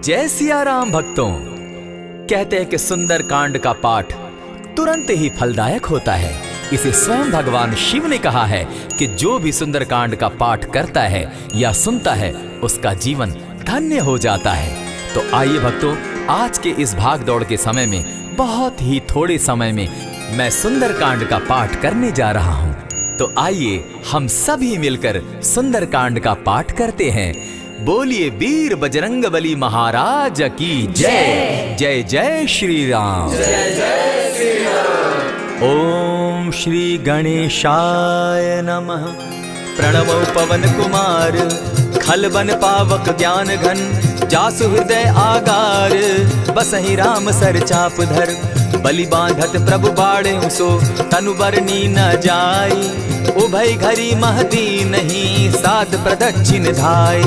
जय सिया राम भक्तों। कहते हैं कि सुंदर कांड का पाठ तुरंत ही फलदायक होता है। इसे स्वयं भगवान शिव ने कहा है कि जो भी सुंदर कांड का पाठ करता है या सुनता है उसका जीवन धन्य हो जाता है। तो आइए भक्तों, आज के इस भाग दौड़ के समय में बहुत ही थोड़े समय में मैं सुंदर कांड का पाठ करने जा रहा हूँ। तो आइए हम सभी मिलकर सुंदर कांड का पाठ करते हैं। बोलिए वीर बजरंगबली महाराज की जय। जय जय श्री राम। जय जय श्री राम। ओम श्री गणेशाय नमः। प्रणवो पवन कुमार, खलबन पावक ज्ञान घन, जासु हृदय आगार, बसहि राम सर चाप धर, बलि बांधत प्रभु बाढ़े सो, तनु बरनी न जाई, उभय घरी महदी नहीं, साध प्रदक्षिण धाय।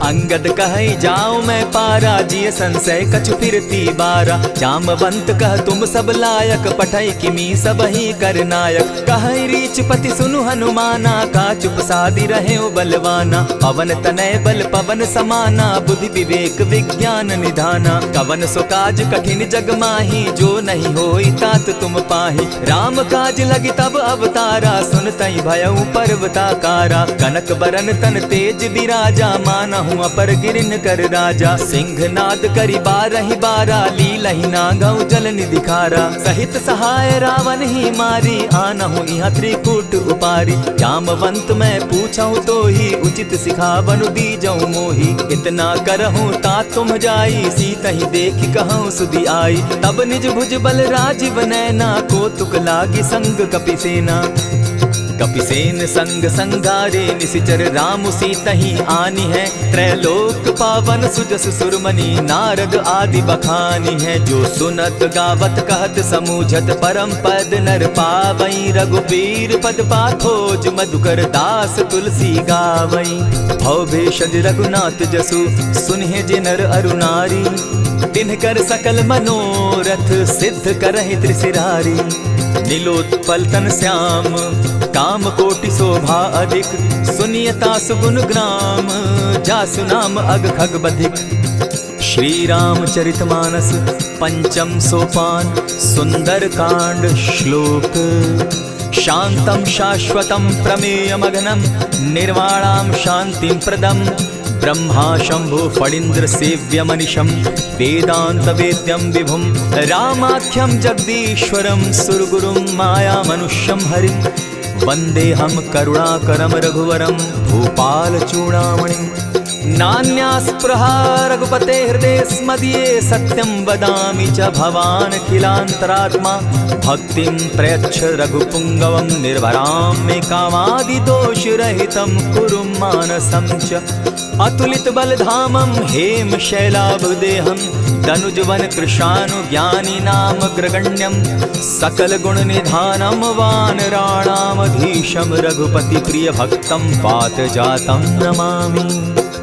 अंगद कहे जाऊं मैं पारा, जिय संशय कछु फिरती बारा, जामवंत कह तुम सब लायक, पठै किमी सब ही कर नायक, कहे रीच पति सुनु हनुमाना, का चुप सादी रहे बलवाना, पवन तनय बल पवन समाना, बुद्धि विवेक विज्ञान निधाना, कवन सो काज कठिन जग माही, जो नहीं होई तात तुम पाही, राम काज लगी तब अवतारा, सुनतई भयउ पर्वताकारा, कनक बरन तन तेज विराजा, माना अपर गिरिन कर राजा, सिंहनाद करी बारहि बारा, लीलहि नागौ जल निधिखारा, सहित सहाय रावण ही मारी, आनहु इहाँ त्रिकूट उपारी, जामवंत मैं पूछऊं तो ही, उचित सिखावनु दीजऊं मोही, इतना करहूं तात तुम जाई, सीतहि देखि कहूं सुधि आई, तब निज भुज बल राजीव नैना, कौतुक लागी संग कपिसेना, कपिसेन संग संगारे, निशिचर राम सीतहि आनी है, त्रैलोक पावन सुजस सुरमणि, नारद आदि बखानी है, जो सुनत गावत कहत समूझत, परम पद नर पावई, रघुबीर पद पाथोज, मधुकर दास तुलसी गावई, भव भेषज रघुनाथ जसु, सुनहि जे नर अरु नारी, तिनकर सकल मनोरथ, सिद्ध करहि त्रिशिरारी, नीलोत्पल तन श्याम, काम कोटि शोभा अधिक, सुनियता सुगुण ग्राम, जासु नाम अग खग बधिक। श्री रामचरितमानस पंचम सोपान, सुंदर कांड श्लोक। शांतम शाश्वतम प्रमेयमघनम, निर्वाणाम शांतिं प्रदम, ब्रह्मा शंभु फणीन्द्र सेव्य मनिशम, वेदांत वेद्यम विभुम, रामाख्यम जगदीश्वरम, सुरगुरुम माया मनुष्यम हरिम, वंदे हम करुणाकरम रघुवरम, भूपाल चूड़ामणिम, नान्यास्पृहा रघुपते हृदय स्मदीये, सत्यं वदामि च भवान् खिलान्तरात्मा, भक्तिं प्रयच्छ रघुपुंगवं, निर्भरां मे कामादि दोषरहितं, कुरु मानसं च अतुलित बलधामं, हेम शैलाभदेहं, तनुजवन कृशानु ज्ञानी नाम ग्रगण्यं, सकल गुण निधानं, वानराणामधीशं, रघुपति प्रिय भक्तं, पात जातं नमामि।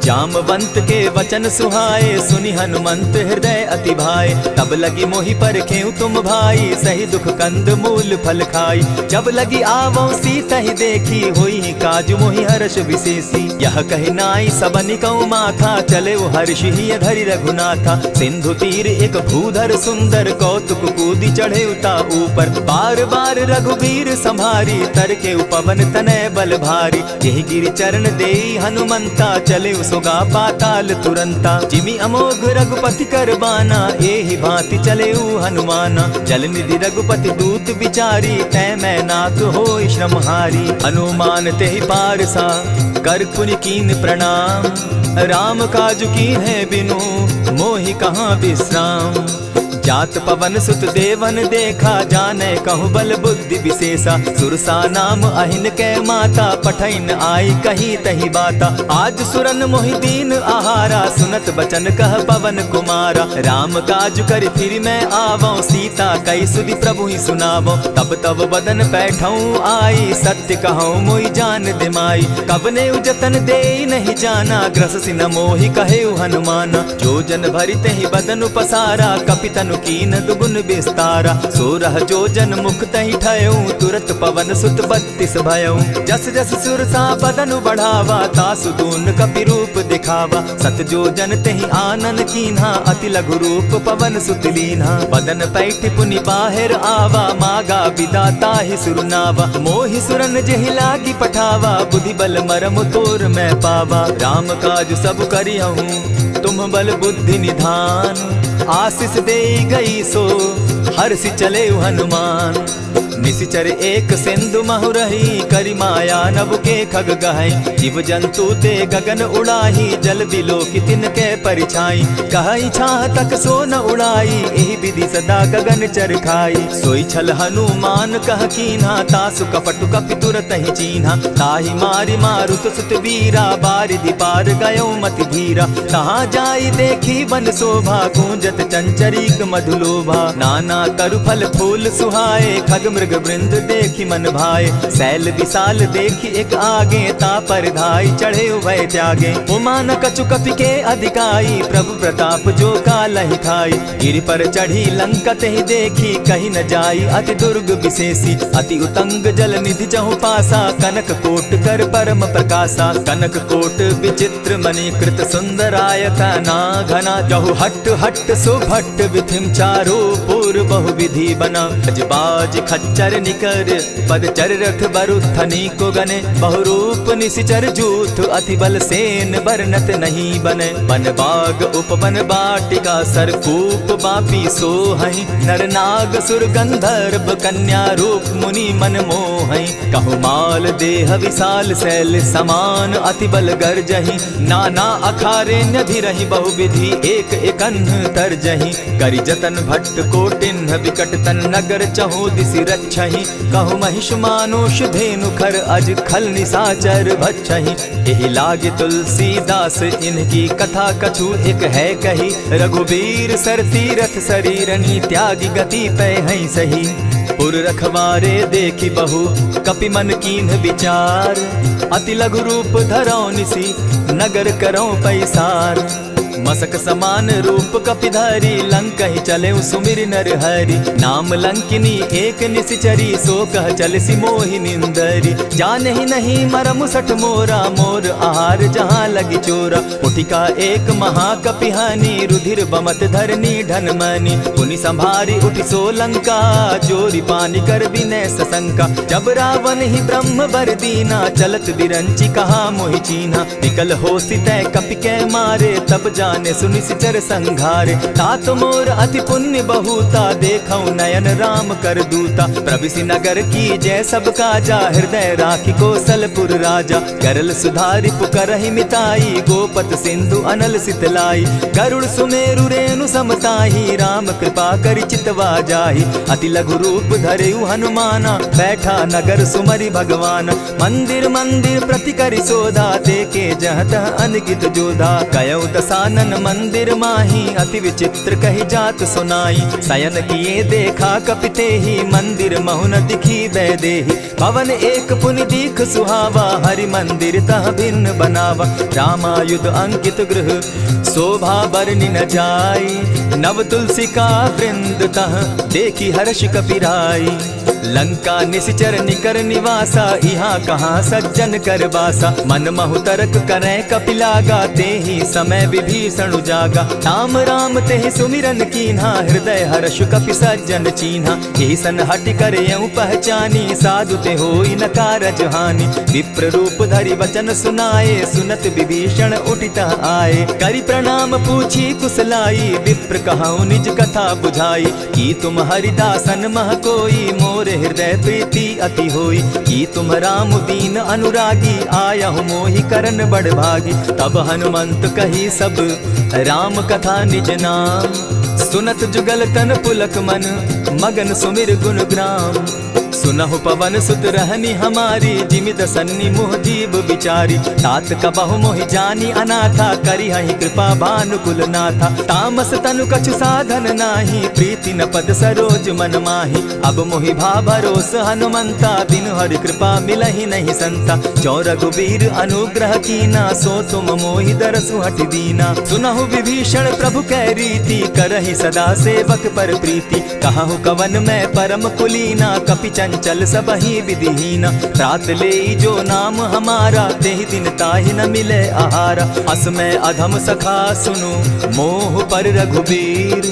जामवंत के वचन सुहाए, सुनि हनुमंत हृदय अति भाए, तब लगी मोहि परखेउ तुम भाई, सही दुख कंद मूल फल खाई, जब लगी आवो सीतहि देखी, होई काज मोहि हर्ष विशेषी, यह कहि नाई सबनि कौ माथा, चले वो हर्ष ही धरि रघुनाथा, सिंधु तीर एक भूधर सुंदर, कौतुक कूदी चढ़े उता ऊपर, बार बार रघुबीर संभारी, तर के पवन तनय बल भारी, यही गिरि चरण देई हनुमंता, चले सोगा पाताल तुरंता, जिमि अमोघ रघुपति कर बाना, एहि भांति चले हनुमाना, जल निधि रघुपति दूत बिचारी, तै मैं नाथ होई श्रमहारी, हनुमान तेहि पारसा, कर पुनि कीन प्रणाम, राम काज कीन है बिनु, मोहि कहाँ विश्राम, जात पवन सुत देवन देखा, जाने कहूँ बल बुद्धि विशेषा, सुरसा नाम अहिन कै माता, पठैन आई कही तही बाता, आज सुरन मोहि दीन आहारा, सुनत बचन कह पवन कुमारा, राम काज कर फिर मैं आवो, सीता कई सुधि प्रभु ही सुनावो, तब तब बदन बैठऊँ आई, सत्य कहूँ मोहि जान दिमाई, कबने उजतन दे नहीं जाना, ग्रस सिन मोहि कहे हनुमाना, जो जन भरित ही बदन पसारा, कपितनु कीन दुगुन विस्तारा। 16 जोजन मुख तहि ठयऊ, तुरत पवन सुत 32 भयऊ। जस जस सुर सा बदन बढ़ावा, तासु दून कपि रूप दिखावा। 7 जोजन तेहि आनन कीन्हा, अति लघु रूप पवन सुत लीन्हा। बदन पैठ पुनि बाहिर आवा, मागा बिदा ताहि सुरनावा। मोहि सुरन जेहि लागी पठावा, बुद्धि बल मरम तोर मैं पावा। राम काज सब करिहूँ, तुम बल बुद्धि निधान। आशीष दे गई सो हर्षि चले हनुमान। निशिचर एक सिंधु महु रही, करि माया नभ के खग गहई। जीव जंतु ते गगन उड़ाही, जल बिलो की तिनके परिछाई। कहई छाह तक सो न उड़ाई, एहि विधि सदा गगन चर खाई। सोई छल हनुमान कह कीन्हा, तासु कपट कपि तुरत ही चीन्हा। ताहि मारि मारुत सुत वीरा, बारिधि पार गयो मति धीरा। तहाँ जाई देखी वन शोभा, गूंजत चंचरीक मधुलोभा। नाना तरु फल फूल सुहाए, खग मृग वृंद देखी मन भाए। सैल विशाल देखी एक आगे, तापर धाई चढ़े भय त्यागे। उमान कछु कपि के अधिकाई, प्रभु प्रताप जो कालहि खाई। गिरि पर चढ़ी लंका तेहि देखी, कहीं न जाई अति दुर्ग विशेषी। अति उतंग जल निधि जहु पासा, कनक कोट कर परम प्रकाशा। कनक कोट विचित्र मणि कृत सुंदरायत ना घना। जहु हट हट सुभट विधिम चारो पूर्व बहु विधि बना। बाज खच्चर निकर पदचर रथ बरुथनी को गने। बहुरूप निशिचर जूथ, अति बल सेन बरनत नहीं बने। वन बाग उपवन बाटिका, सरकूप बापी सोहई। नर नाग सुर गंधर्व कन्या, रूप मुनि मन मोहई। कहु माल देह विशाल शैल समान, अति बल गर्जहि। नाना अखारे न्यधिरहि, बहुविधि एक एकन्ह तरजहि। करि जतन भट्ट कोटिन्ह, विकट तन नगर चहु दिसि रक्षहि। कहु महिष मानुष धेनु खर, अज खल निशाचर भक्षहि। एहि लागे तुलसीदास, इनकी कथा कछु एक है कही। रघुबीर सर तीरथ शरीरनी, त्यागी गति पै हई सही। पुर रखवारे देखी बहु, कपि मन कीन्ह विचार। अति लघु रूप धरौ निसी, नगर करौ पैसार। मसक समान रूप कपिधारी, लंक ही चले सुमिर नर हरि। नाम लंकिनी एक निशिचरी, सो कह चल सी मोहि निंदरी। जाने ही नहीं मरम सठ मोरा, मोर आहार जहाँ लगी चोरा। उठिका एक महाकपिहानी, रुधिर बमत धरनी ढन मनी। पुनि संभारी उठि सो लंका, चोरी पानी कर बिनै सशंका। जब रावण ही ब्रह्म बर दीना, चलत बिरंची कहा मोहि चीन्हा। निकल हो सितै कपि कै मारे, तब जाने सुनि सिचर संघारे। तात मोर अति पुण्य बहुता, देखौ नयन राम कर दूता। प्रविशि नगर की जय सब काजा, हृदय राखी कौशलपुर राजा। करल सुधारि पुकरहि मिताई, गोपत सिंधु अनल सितलाई। गरुड़ सुमेरु रेणु समताही, राम कृपा करि चितवा जाहि। अति लघु रूप धरेउ हनुमाना, बैठा नगर सुमरि भगवान। मंदिर मंदिर प्रति करि सोधा, देखे जह तह अनगित जोधा। कयौ दसानन मंदिर माही, अति विचित्र कही जात सुनाई। शयन किए देखा कपिते ही, मंदिर महु न दिखी वैदेही। भवन एक पुनि दीख सुहावा, हरि मंदिर तह भिन्न बनावा। रामायुध अंकित गृह, शोभा बरनि न जाई। नव तुलसी का वृंद तह, देखी हर्ष कपिराई। लंका निशिचर निकर निवासा, यहाँ कहाँ सज्जन कर बासा। मन महु तरक करै कपिलागा, तेहि समय विभीषण जागा। राम राम तेहि सुमिरन कीन्हा, हृदय हर्ष कपि सज्जन चीन्हा। एहि सन हटि करयउ पहचानी, साधु ते होई न कारज हानि। विप्र रूप धरि वचन सुनाए, सुनत विभीषण उठित आए। करि प्रणाम पूछी कुशलाई, विप्र कहौ निज कथा बुझाई। कि तुम हरिदासन मह कोई, मोर हृदय प्रीति अति होई। कि तुम राम दीन अनुरागी, आयहु मोहि करन बड़ भागी। तब हनुमंत कही सब राम कथा निज नाम, सुनत जुगल तन पुलक मन, मगन सुमिर गुण ग्राम। सुनहु पवन सुत रहनी हमारी, जिमित सन्नी मुह जीव बिचारी। तात कबहु मोहि जानी अनाथा, करी हहि कृपा भानुकुल नाथा। तामस तनु कछु साधन नाही, प्रीति न पद सरोज मन माही। अब मोहि भा भरोस हनुमंता, बिनु हरि कृपा मिलहि नहीं संता। जो रघुबीर अनुग्रह कीना, सो तुम मोहि दरसु हटि दीना। सुनहु विभीषण प्रभु कै रीति, करहि सदा सेवक पर प्रीति। कहु कवन मैं परम कुलीना, कपि चंचल सबहि विधिहीना। रात ले जो नाम हमारा, तेहि दिन ताहि न मिले आहारा। अस मैं अधम सखा सुनु, मोह पर रघुबीर।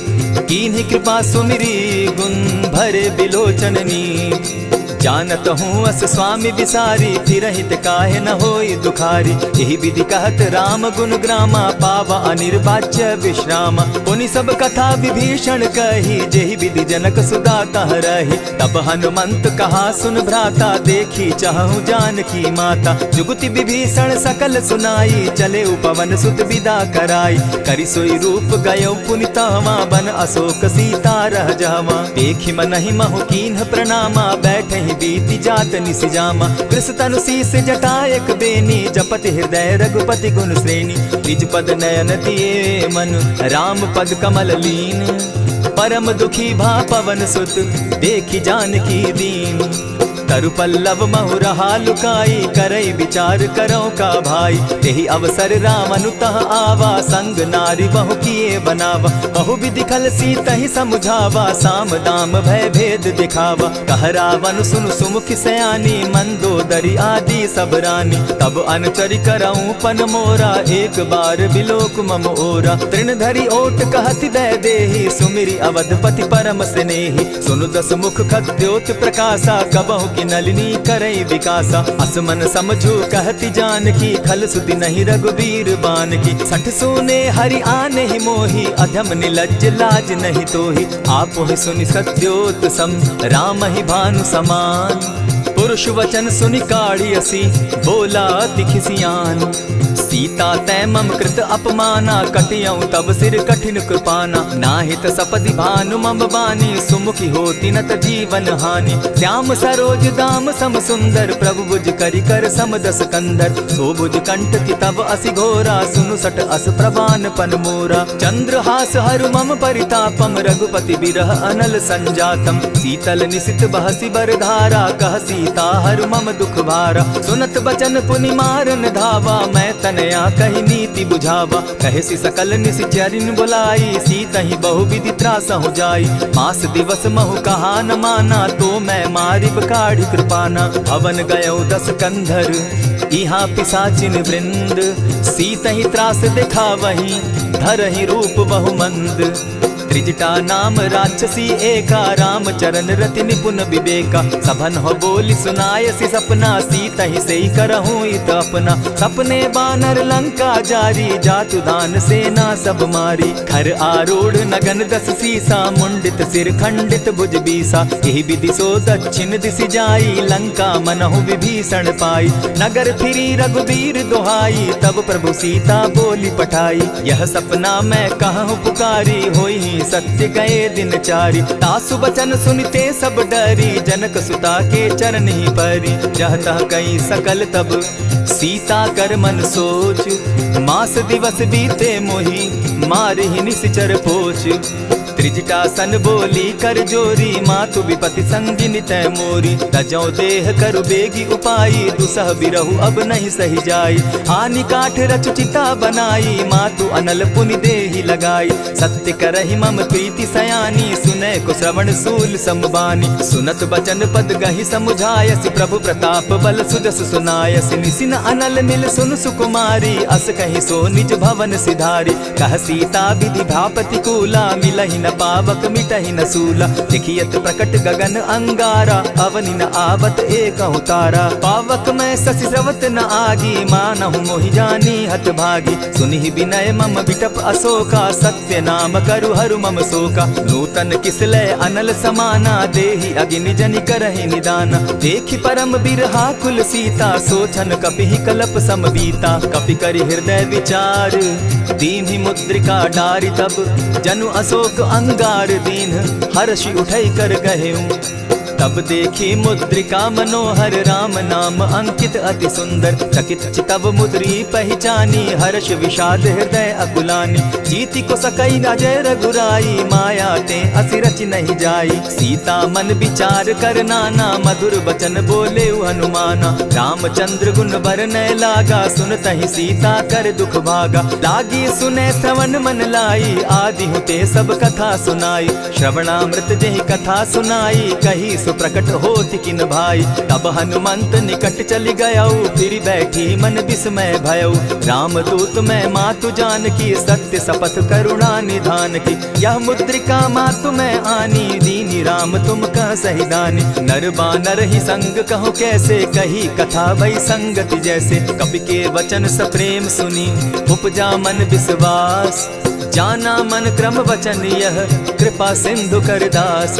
कीन्ही कृपा सुमिरी, गुण भरे बिलोचन नीर। जानत हूँ अस स्वामी विसारी, फिरहित काहे न होई दुखारी। यही विधि कहत राम गुण ग्रामा, पावा अनिर्वाच्य विश्रामा। पुनि सब कथा विभीषण कही, जेहि विधि जनक सुदा तह रही। तब हनुमंत कहा सुन भ्राता, देखी चाहूँ जानकी माता। जुगति विभीषण सकल सुनाई, चले पवन सुत विदा कराई। करि सोई रूप गयो पुनि तहवा, बन अशोक सीता रह जावा। देखी मनहि महु कीन्ह प्रणामा, बैठे बीती जात निसिजामा। कृष तनु शीस जटा एक बेनी, जपति हृदय रघुपति गुण श्रेणी। निज पद नयन दिए मन, राम पद कमल लीन। परम दुखी भा पवन सुत, देखी जानकी दीन। तरु पल्लव महु रहा लुकाई, करई विचार करो का भाई। यही अवसर राम अनुतः आवा, संग नारी बहु किए बनावा। बहु विधि खल सीतहि समुझावा, साम दाम भय भेद दिखावा। कह रावण सुन सुमुख सयानी, मंदोदरी आदि सब रानी। तब अनुचरि करऊं पन मोरा, एक बार बिलोक मम ओरा। तृण धरि ओट कहति दय देहि, सुमिरि अवधपति परम स्नेही। सुनु दस मुख खद्योत प्रकाशा, कबहु की नलिनी करई विकासा। असमन समझो कहती जानकी, खल सुधि नहीं रघुबीर बान की। सठ सोने हरि आने ही मोही, अधम निलज्ज लाज नहीं तोही। आप ही सुनि सत्योत सम, राम ही भानु समान। पुरुष वचन सुनि काढ़ी असी, बोला अति खिसियान। सीता तै मम कृत अपमाना, कटियऊं तब सिर कठिन कृपाना। नाहित सपदि भानु मम बानी, सुमुखी होती न त जीवन हानि। श्याम सरोज दाम सम सुंदर, प्रभु भुज करि कर सम दस कंधर। सो भुज कंठ की तब असि घोरा, सुनु सट अस प्रवान पन मोरा। चंद्रहास हरु मम परितापम, रघुपति बिरह अनल संजातम। शीतल निशित बहसी बरधारा, कह सीता हरु मम दुख भारा। सुनत बचन पुनि मारन धावा, मैं तनया कही नीति बुझावा। कहे सकल निशिचरिन बुलाई, सीतहि बहु विधि त्रास हो जाई। मास दिवस महु कहा न माना, तो मैं मारिब काढ़ी कृपाना। भवन गयो दस कंधर, इहाँ पिशाचिन वृंद। सीतहि त्रास दिखावहि, धरहि रूप बहु मंद। त्रिजटा नाम राक्षसी एका, राम चरण रति निपुण विवेका। सभन हो बोली सुनायसी सपना, सीतहि सेई करहूँ इत अपना। सपने बानर लंका जारी, जातु दान सेना सब मारी। खर आरूढ़ नगन दस सीसा, मुंडित सिर खंडित भुज बीसा। यही विधि सो दक्षिण दिशि जाई, लंका मनहु विभीषण पाई। नगर फिरी रघुबीर दुहाई, तब प्रभु सीता बोली पठाई। यह सपना मैं कहूँ पुकारी, होई सत्य गए दिन चारी। तासु बचन सुनते सब डरी, जनक सुता के चरण ही परी। जहतः कई सकल तब सीता कर मन सोच, मास दिवस बीते मोही, मारहि निश्चर पोच। त्रिजटा सन बोली कर जोरी, मातु विपति संगिनी तै मोरी। तजौ देह करु बेगी उपाई, दुसह बिरहु अब नहीं सही जाई। हानि काठ रच चिता बनाई, मातु अनल पुनि देहि लगाई। सत्य करहि मम प्रीति सयानी, सुनै को श्रवण सूल समबानी। सुनत बचन पद गहि समुझायसि, प्रभु प्रताप बल सुजस सुनायसि। निसिन अनल मिल सुन सुकुमारी, अस कहि सो निज भवन सिधारी। कह सीता विधि भापति कूला, मिलहि न पावक मिटहि न सूला। देखियत प्रकट गगन अंगारा, अवनि न आवत एकहु तारा। पावक मैं शशि स्रवत न आगी, मानहु मोहि जानी हत भागी। सुनिहि विनय मम बिटप अशोका, सत्य नाम करु हरु मम शोका। नूतन किसलय अनल समाना, देहि अगिनि जनि करहि निदाना। देखि परम बिरहा कुल सीता, सोचन कपिहि कलप सम बीता। कपि करि हृदय विचार, दीन्हि मुद्रिका डारि। तब जनु अशोक अंगार दीन, हर्षि उठै कर गहेऊं। तब देखी मुद्रिका मनोहर राम नाम अंकित अति सुंदर। चकित चितव मुद्री पहचानी हर्ष विषाद हृदय अकुलानी। जीति को सकई अजय रघुराई माया ते असिरच नहीं जाई। सीता मन विचार कर नाना मधुर बचन बोले हनुमाना। रामचंद्र गुण बरनय लागा सुनतहि सीता कर दुख भागा। लागी सुने श्रवण मन लाई आदि हुते सब कथा सुनाई। श्रवणामृत जेहि कथा सुनाई कही सुप्रकट होति किन भाई। तब हनुमंत निकट चली गयऊ फिर बैठी मन विस्मय भयऊ। रामदूत मैं मातु जानकी सत्य शपथ करुणा निधान की। यह मुद्रिका मातु मैं आनी दीनी राम तुम कह सही दानी। नर बानर ही संग कहो कैसे कही कथा भई संगति जैसे। कवि के वचन सप्रेम सुनी उपजा मन विश्वास। जाना मन क्रम वचन यह कृपा सिंधु कर दास।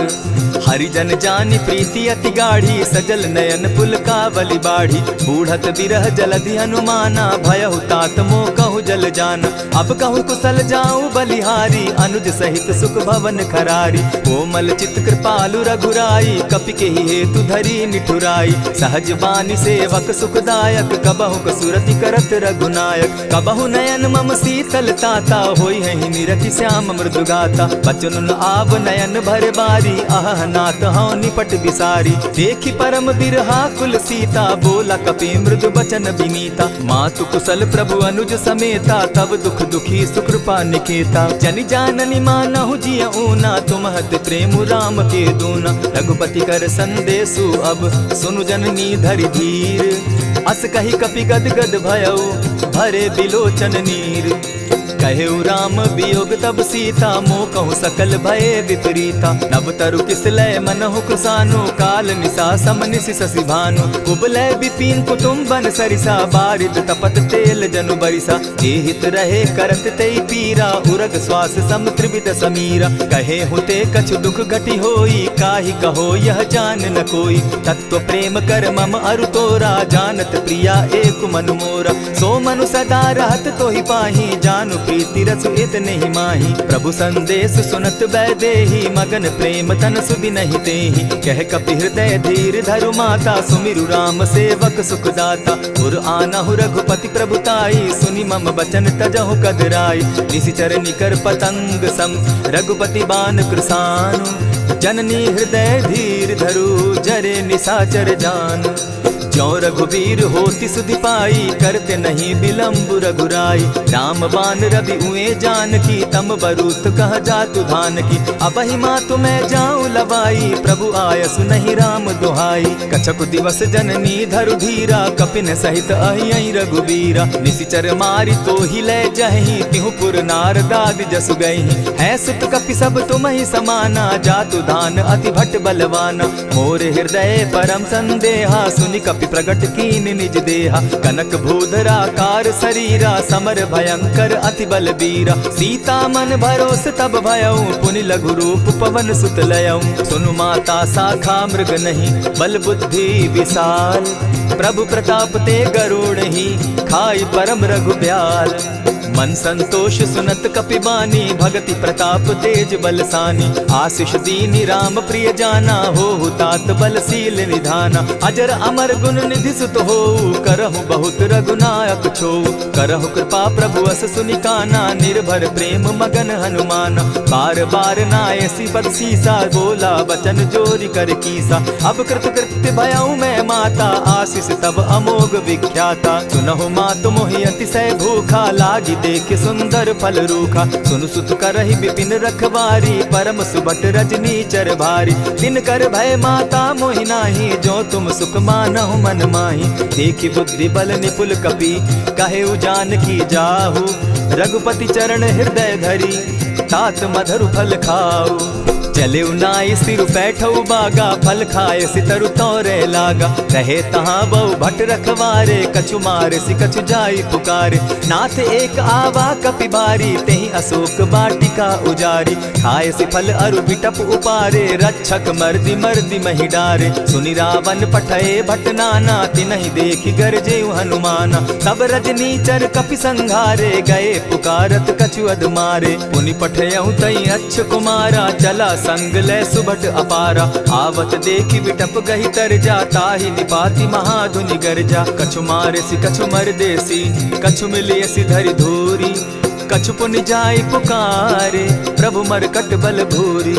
हरिजन जानि प्रीति अति गाढ़ी सजल नयन पुलकावली बाढ़ी। बूढ़त बिरह जलधि हनुमाना भयहु तात मोह कहु जल जाना। अब कहु कुशल जाऊं बलिहारी अनुज सहित सुख भवन खरारी। कोमल चित कृपालु रघुराई कपि के ही हेतु धरी निठुराई। सहज बानी सेवक सुखदायक कबहु कसुरति करत रघुनायक। कबहु नयन मम शीतल ताता होई है निरखि श्याम मृदु गाता। बचन आव नयन भर बारी आह नाथ हौ निपट बिसारी। देखी परम बिरहा कुल सीता बोला कपि मृदु बचन विनीता। मातु कुशल प्रभु अनुज समेता तब दुख दुखी सुकृपा निकेता। जनि जाननी मानहु जिय ऊना तुमहत प्रेम राम के दूना। रघुपति कर संदेशु अब सुनु जननी धरि धीर। अस कही कपि गद गद भयऊ भरे बिलोचन नीर। कहेउ राम वियोग तब सीता मोह कहूँ सकल भये विपरीता। नव तरु किसलय मनहु कृसानु काल निशा सम निशि शशि भानु। कुबलय विपिन कुटुम्बन सरिसा बारिद तपत तेल जनु बरिसा। जे हित रहे करत तेई पीरा उरग श्वास सम त्रिविध समीरा। कहे हुते कछु दुख घटी होई काहि कहो यह जान न कोई। तत्व प्रेम कर मम अरु तोरा जानत प्रिया एक मनु मोरा। सो मनु सदा रहत तोहि पाही जानु प्रीति रसु इतने ही माही। प्रभु संदेश सुनत वैदेही मगन प्रेम तन सुधि नहीं तेहि। कह कपि हृदय धीर धरु माता सुमिरु राम सेवक सुखदाता। उर आनहु रघुपति प्रभुताई सुनि मम बचन तजहु कदराई। निशिचर निकर पतंग सम रघुपति बान कृसानु। जननी हृदय धीर धरु जरे निशाचर जान। ज्यों रघुवीर होति सुधि पाई करते नहीं विलम्ब रघुराई। राम बान रवि उए जानकी तम बरूत कह जातु धान की। अबहि मातु मैं जाऊं लवाई प्रभु आयसु नहीं राम दुहाई। कछक दिवस जननी धरु धीरा कपिन सहित अहि रघुवीरा। निशिचर मारी तो ही ले जहि तिहु पुर नार दाद जसु गई। है सुत कपि सब तुम ही समाना जातु धान अति भट बलवाना। मोर हृदय परम संदेहा सुनि कपि प्रगट कीन निज देहा। कनक भूधराकार शरीरा समर भयंकर अति बल बीरा। सीता मन भरोस तब भयऊ पुनि लघु रूप पवन सुत लयऊ। सुनु माता शाखा मृग नहीं बल बुद्धि विशाल। प्रभु प्रताप ते गरुड़ ही खाई परम रघुब्याल। मन संतोष सुनत कपिबानी भगति प्रताप तेज बलसानी। आशीष दीनी राम प्रिय जाना हो तात बलशील निधाना। अजर अमर गुण निधि सुत हो करहु बहुत रघुनायक छो। करहु कृपा प्रभु अस सुनिकाना निर्भर प्रेम मगन हनुमाना। बार बार नायसी पद सीसा बोला बचन जोरी कर कीसा। अब कृत कृत्य भयऊ मैं माता आशीष तब अमोघ विख्याता। सुनहु मातु मोहि अतिशय भूखा लागी देख सुंदर फल रूखा। सुनु सुत करहि विपिन रखवारी परम सुबट रजनी चर भारी। दिन कर भय माता मोहि नाही जो तुम सुख मानहु मन माही। देखी बुद्धि बल निपुल कपि कहेउ जानकी जाहु। रघुपति चरण हृदय धरी तात मधुर फल खाऊ। चले नाई सिर बैठऊ बागा फल खाए सितरु तोरे लागा। रहे तहाँ बहु भट रखवारे कछु मारे सि कछु जाई पुकारे। नाथ एक आवा कपि बारी तेहि अशोक बाटिका उजारी। खाए सि फल अरु बिटप उपारे रक्षक मर्दि मर्दि महि डारे। सुनि रावण पठये भट नाना तिनहि देखि गरजे हनुमाना। सब रजनीचर कपि संघारे गए पुकारत कछु अध मारे। पुनि पठयऊ तई अच्छ कुमारा चला संग ले सुभट अपारा। आवत देखी बिटप गही तर जा, ताहि निपाति महाधुनि गर्जा। कछु मारेसी कछु मर देसी, कछु मिलियसी धरि धूरी। कछु पुनि जाई पुकारे, प्रभु मरकट बल भूरी।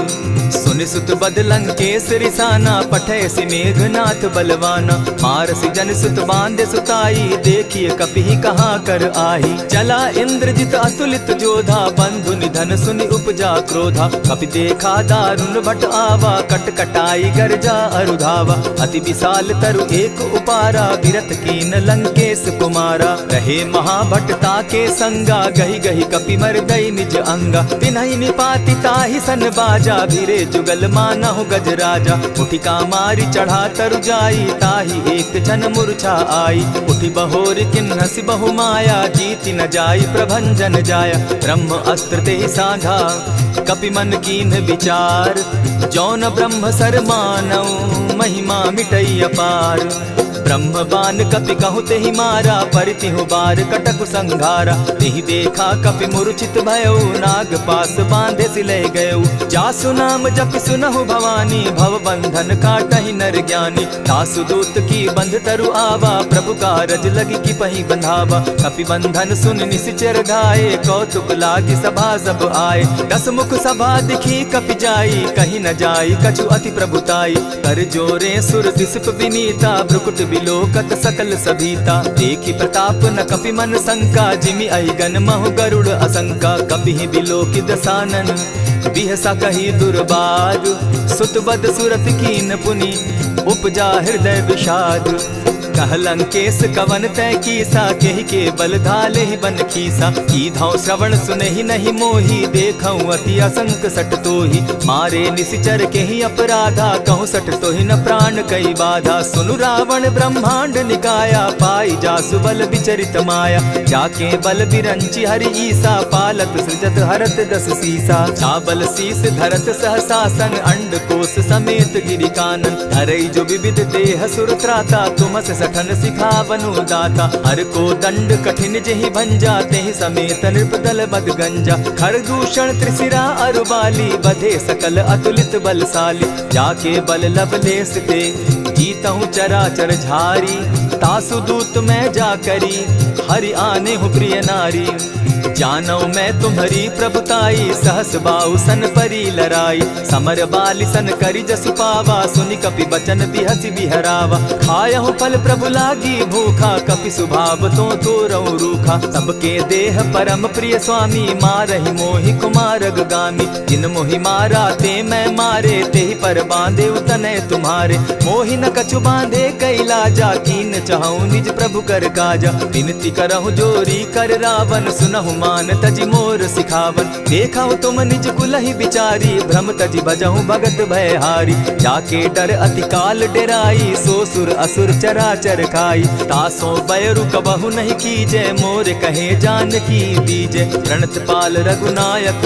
सुनि सुत बद लंकेश रिसाना, पठैसी मेघनाथ बलवाना। मारसी जन सुत बांधे सुताई, देखिए कपिहि कहाँ कर आही। चला इंद्रजित अतुलित जोधा, बंधु निधन सुनि उपजा क्रोधा। कपि देखा दारुण भट आवा, कट कटाई गर्जा अरुधावा। अति विशाल तरु एक उपारा, विरत कीन लंकेश कुमारा। रहे महाभट ताके संगा, गही गही कपि मर गई निज अंगा। तिन्हि निपाति ताहि सन बाजा, भीरे जुगल मानहु गजराजा। उठि कामारी चढ़ा तरु जाई, ताहि एक जन मूर्छा आई। उठि बहोर किन्हसि बहु माया, जीति न जाई प्रभंजन जाया। ब्रह्म अस्त्र तेहि साधा, कपि मन कीन्ह विचार। जौन ब्रह्म सर मानौ, महिमा मिटई अपार। ब्रह्म बान कपि कहु तेहि मारा, परितिहु बार कटकु संघारा। तेहि देखा कपि मूर्छित भयउ, नाग पास बांधे सिले गयउ। जासु नाम जपि सुनहु भवानी, भव बंधन काटहि नर ज्ञानी। तासु दूत की बंध तरु आवा, प्रभु कारज लगी कि पहि बंधावा। कपि बंधन सुन निसिचर घाये, कौतुक लागी सभा सब आए। दस मुख सभा दिखी कपि जाई, कहीं न जाई कछु अति प्रभुताई। कर जोरे सुर दिसप विनीता, भ्रुकुट बिलोकत सकल सभीता। देखी प्रताप न कपि मन शंका, जिमि अहिगन महु गरुड़ असंका। कपिहि बिलोकि दसानन, बिहसा कही दुर्बाद। सुत बद सुरत कीन पुनि, उपजा हृदय विषाद। कह लंकेश कवन तय कीसा, केहि के बल धाले ही बन खीसा। कीधौ श्रवण सुनहि नहीं मोही, देखऊं अति असंक सट तोही। मारे निसिचर केहि अपराधा, कहूँ सट तोहि न प्राण कई बाधा। सुनु रावण ब्रह्मांड निकाया, पाई जासु बल विचरित माया। जाके बल बिरंचि हरि ईसा, पालत सृजत हरत दस सीसा। चावल शीस धरत सहसासन, अंड कोश समेत गिरि कानन। धरई जो विविध देह सुर त्राता, तुमस सठन सिखावनु दाता। हर को दंड कठिन जेहि भंजा, तेहि समेत नृपदल बद गंजा। खरदूषण त्रिशिरा अरुबाली, बधे सकल अतुलित बलशाली। जाके बल लवलेस ते, जीतहु चराचर झारी। तासु दूत मैं जा करी, हरि आने हूँ प्रिय नारी। जानौ मैं तुम्हारी प्रभुताई, सहस बाहु सन परी लराई। समर बाली सन करि जसु पावा, सुनि कपि बचन बिहसि बिहरावा। खायहु फल प्रभु लागी भूखा, कपि सुभाव तो तोरऊ रूखा। सबके देह परम प्रिय स्वामी, मारहि मोहि कुमारग गामी। जिन मोहि मारा ते मैं मारे, तेहि पर बांधे उतने तुम्हारे। मोहि न कछु बांधे कैलाजा, कीन चाहूं निज प्रभु कर काजा। विनती करहु जोरी कर रावण, सुनहु मान तजि मोर सिखावन। देखा तुम निज कुलहि बिचारी, भ्रम तजि भजहु भगत भयहारी। जाके डर अति काल डेराई, सो सुर असुर चराचर खाई। तासो बैरु कबहु नहीं कीजे, मोर कहे जानकी दीजे। प्रणत पाल रघुनायक,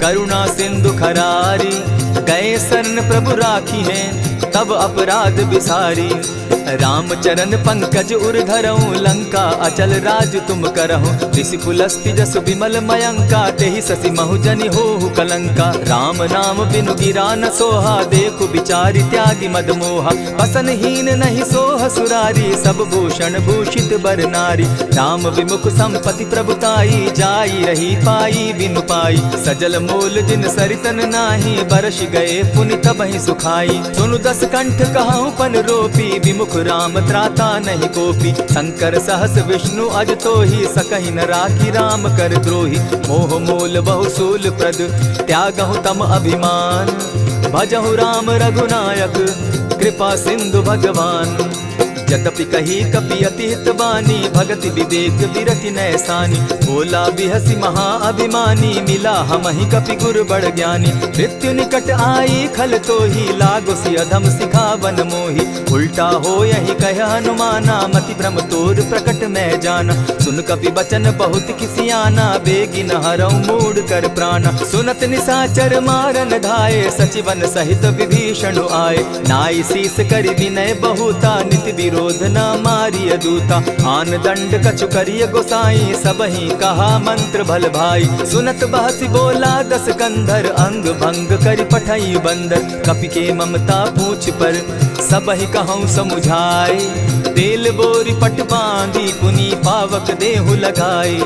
करुणा सिंधु खरारी। गए शरण प्रभु राखी हैं, तब अपराध बिसारी। रामचरण पंकज उर धरऊं, लंका अचल राज तुम करहु। ऋषि पुलस्ति जस विमल मयंका, तेहि ससि महु जनि होहु कलंका। राम नाम बिनु गिरा न सोहा, देखु बिचारी त्यागी मद मोहा। बसन हीन नहीं सोह सुरारी, सब भूषण भूषित बर नारी। राम विमुख संपति प्रभुताई, जाई रही पाई बिनु पाई। सजल मोल जिन सरितन नाही, बरस गए पुनि तबहि सुखाई। सुनु दस कंठ कहूँ पन रोपी, विमुख राम त्राता नहीं कोपी। शंकर सहस विष्णु अज तोहि, सकहि न राखी राम कर द्रोही। मोह मोल बहुसूल प्रद, त्यागहु तम अभिमान। भजहु राम रघुनायक, कृपा सिंधु भगवान। यद्यपि कही कपि अति हित बानी, भगति विवेक विरति नैसानी। बोला बिहसी महा अभिमानी, मिला हमहि कपि गुर बड़ ज्ञानी। मृत्यु निकट आई खल तोहि, लागो सि अधम सिखावन मोहि। उल्टा हो यही कह हनुमाना, मति भ्रम तोर प्रकट मैं जाना। सुन कपि बचन बहुत किसियाना, बेगी न हरऊं मूड कर प्राणा। सुनत निसाचर मारन धाये, सचिवन सहित विभीषण आए। नाई शीस करि विनय बहुता, नित विरोध क्रोध न मारिय दूता। आन दंड कछु करिय गोसाई, सबहि कहा मंत्र भल भाई। सुनत बहसी बोला दस कंधर, अंग भंग करि पठई बंदर। कपि के ममता पूछ पर, सबहि कहूँ समुझाए। तेल बोरी पट बांधी, पुनि पावक देहु लगाए।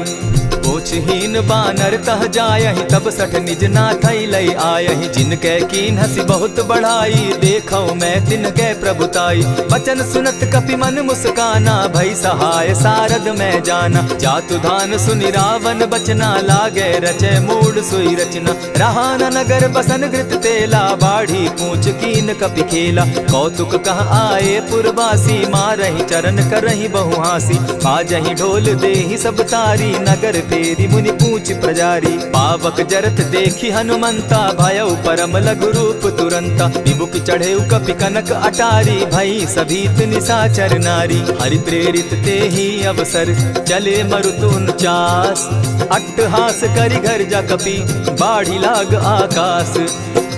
पूछहीन बानर तह जायहि, तब सठ निज नाथई लई आयहि। जिनके कीन हसी बहुत बढ़ाई, देखौ मैं तिनके प्रभुताई। बचन सुनत कपि मन मुस्काना, भई सहाय सारद मैं जाना। जातु धान सुनि रावण बचना, लागे रचे मूड सोई रचना। रहा न नगर बसन घृत तेला, बाढ़ी पूछ कीन कपि खेला। कौतुक कह आए पुरवासी, मारहि चरण करहि बहुहासी। बाजहि ढोल देहि सब तारी, नगर तेरी मुनि पूछ प्रजारी। पावक जरत देखी हनुमंता, भयउ परम लघु रूप तुरंता। विमुख चढ़े कपि कनक अटारी, भई सभीत निशाचर नारी। हरि प्रेरित ते ही अवसर, चले मरुत 49। अट्टहास करि घर जा कपि, बाढ़ी लाग आकाश।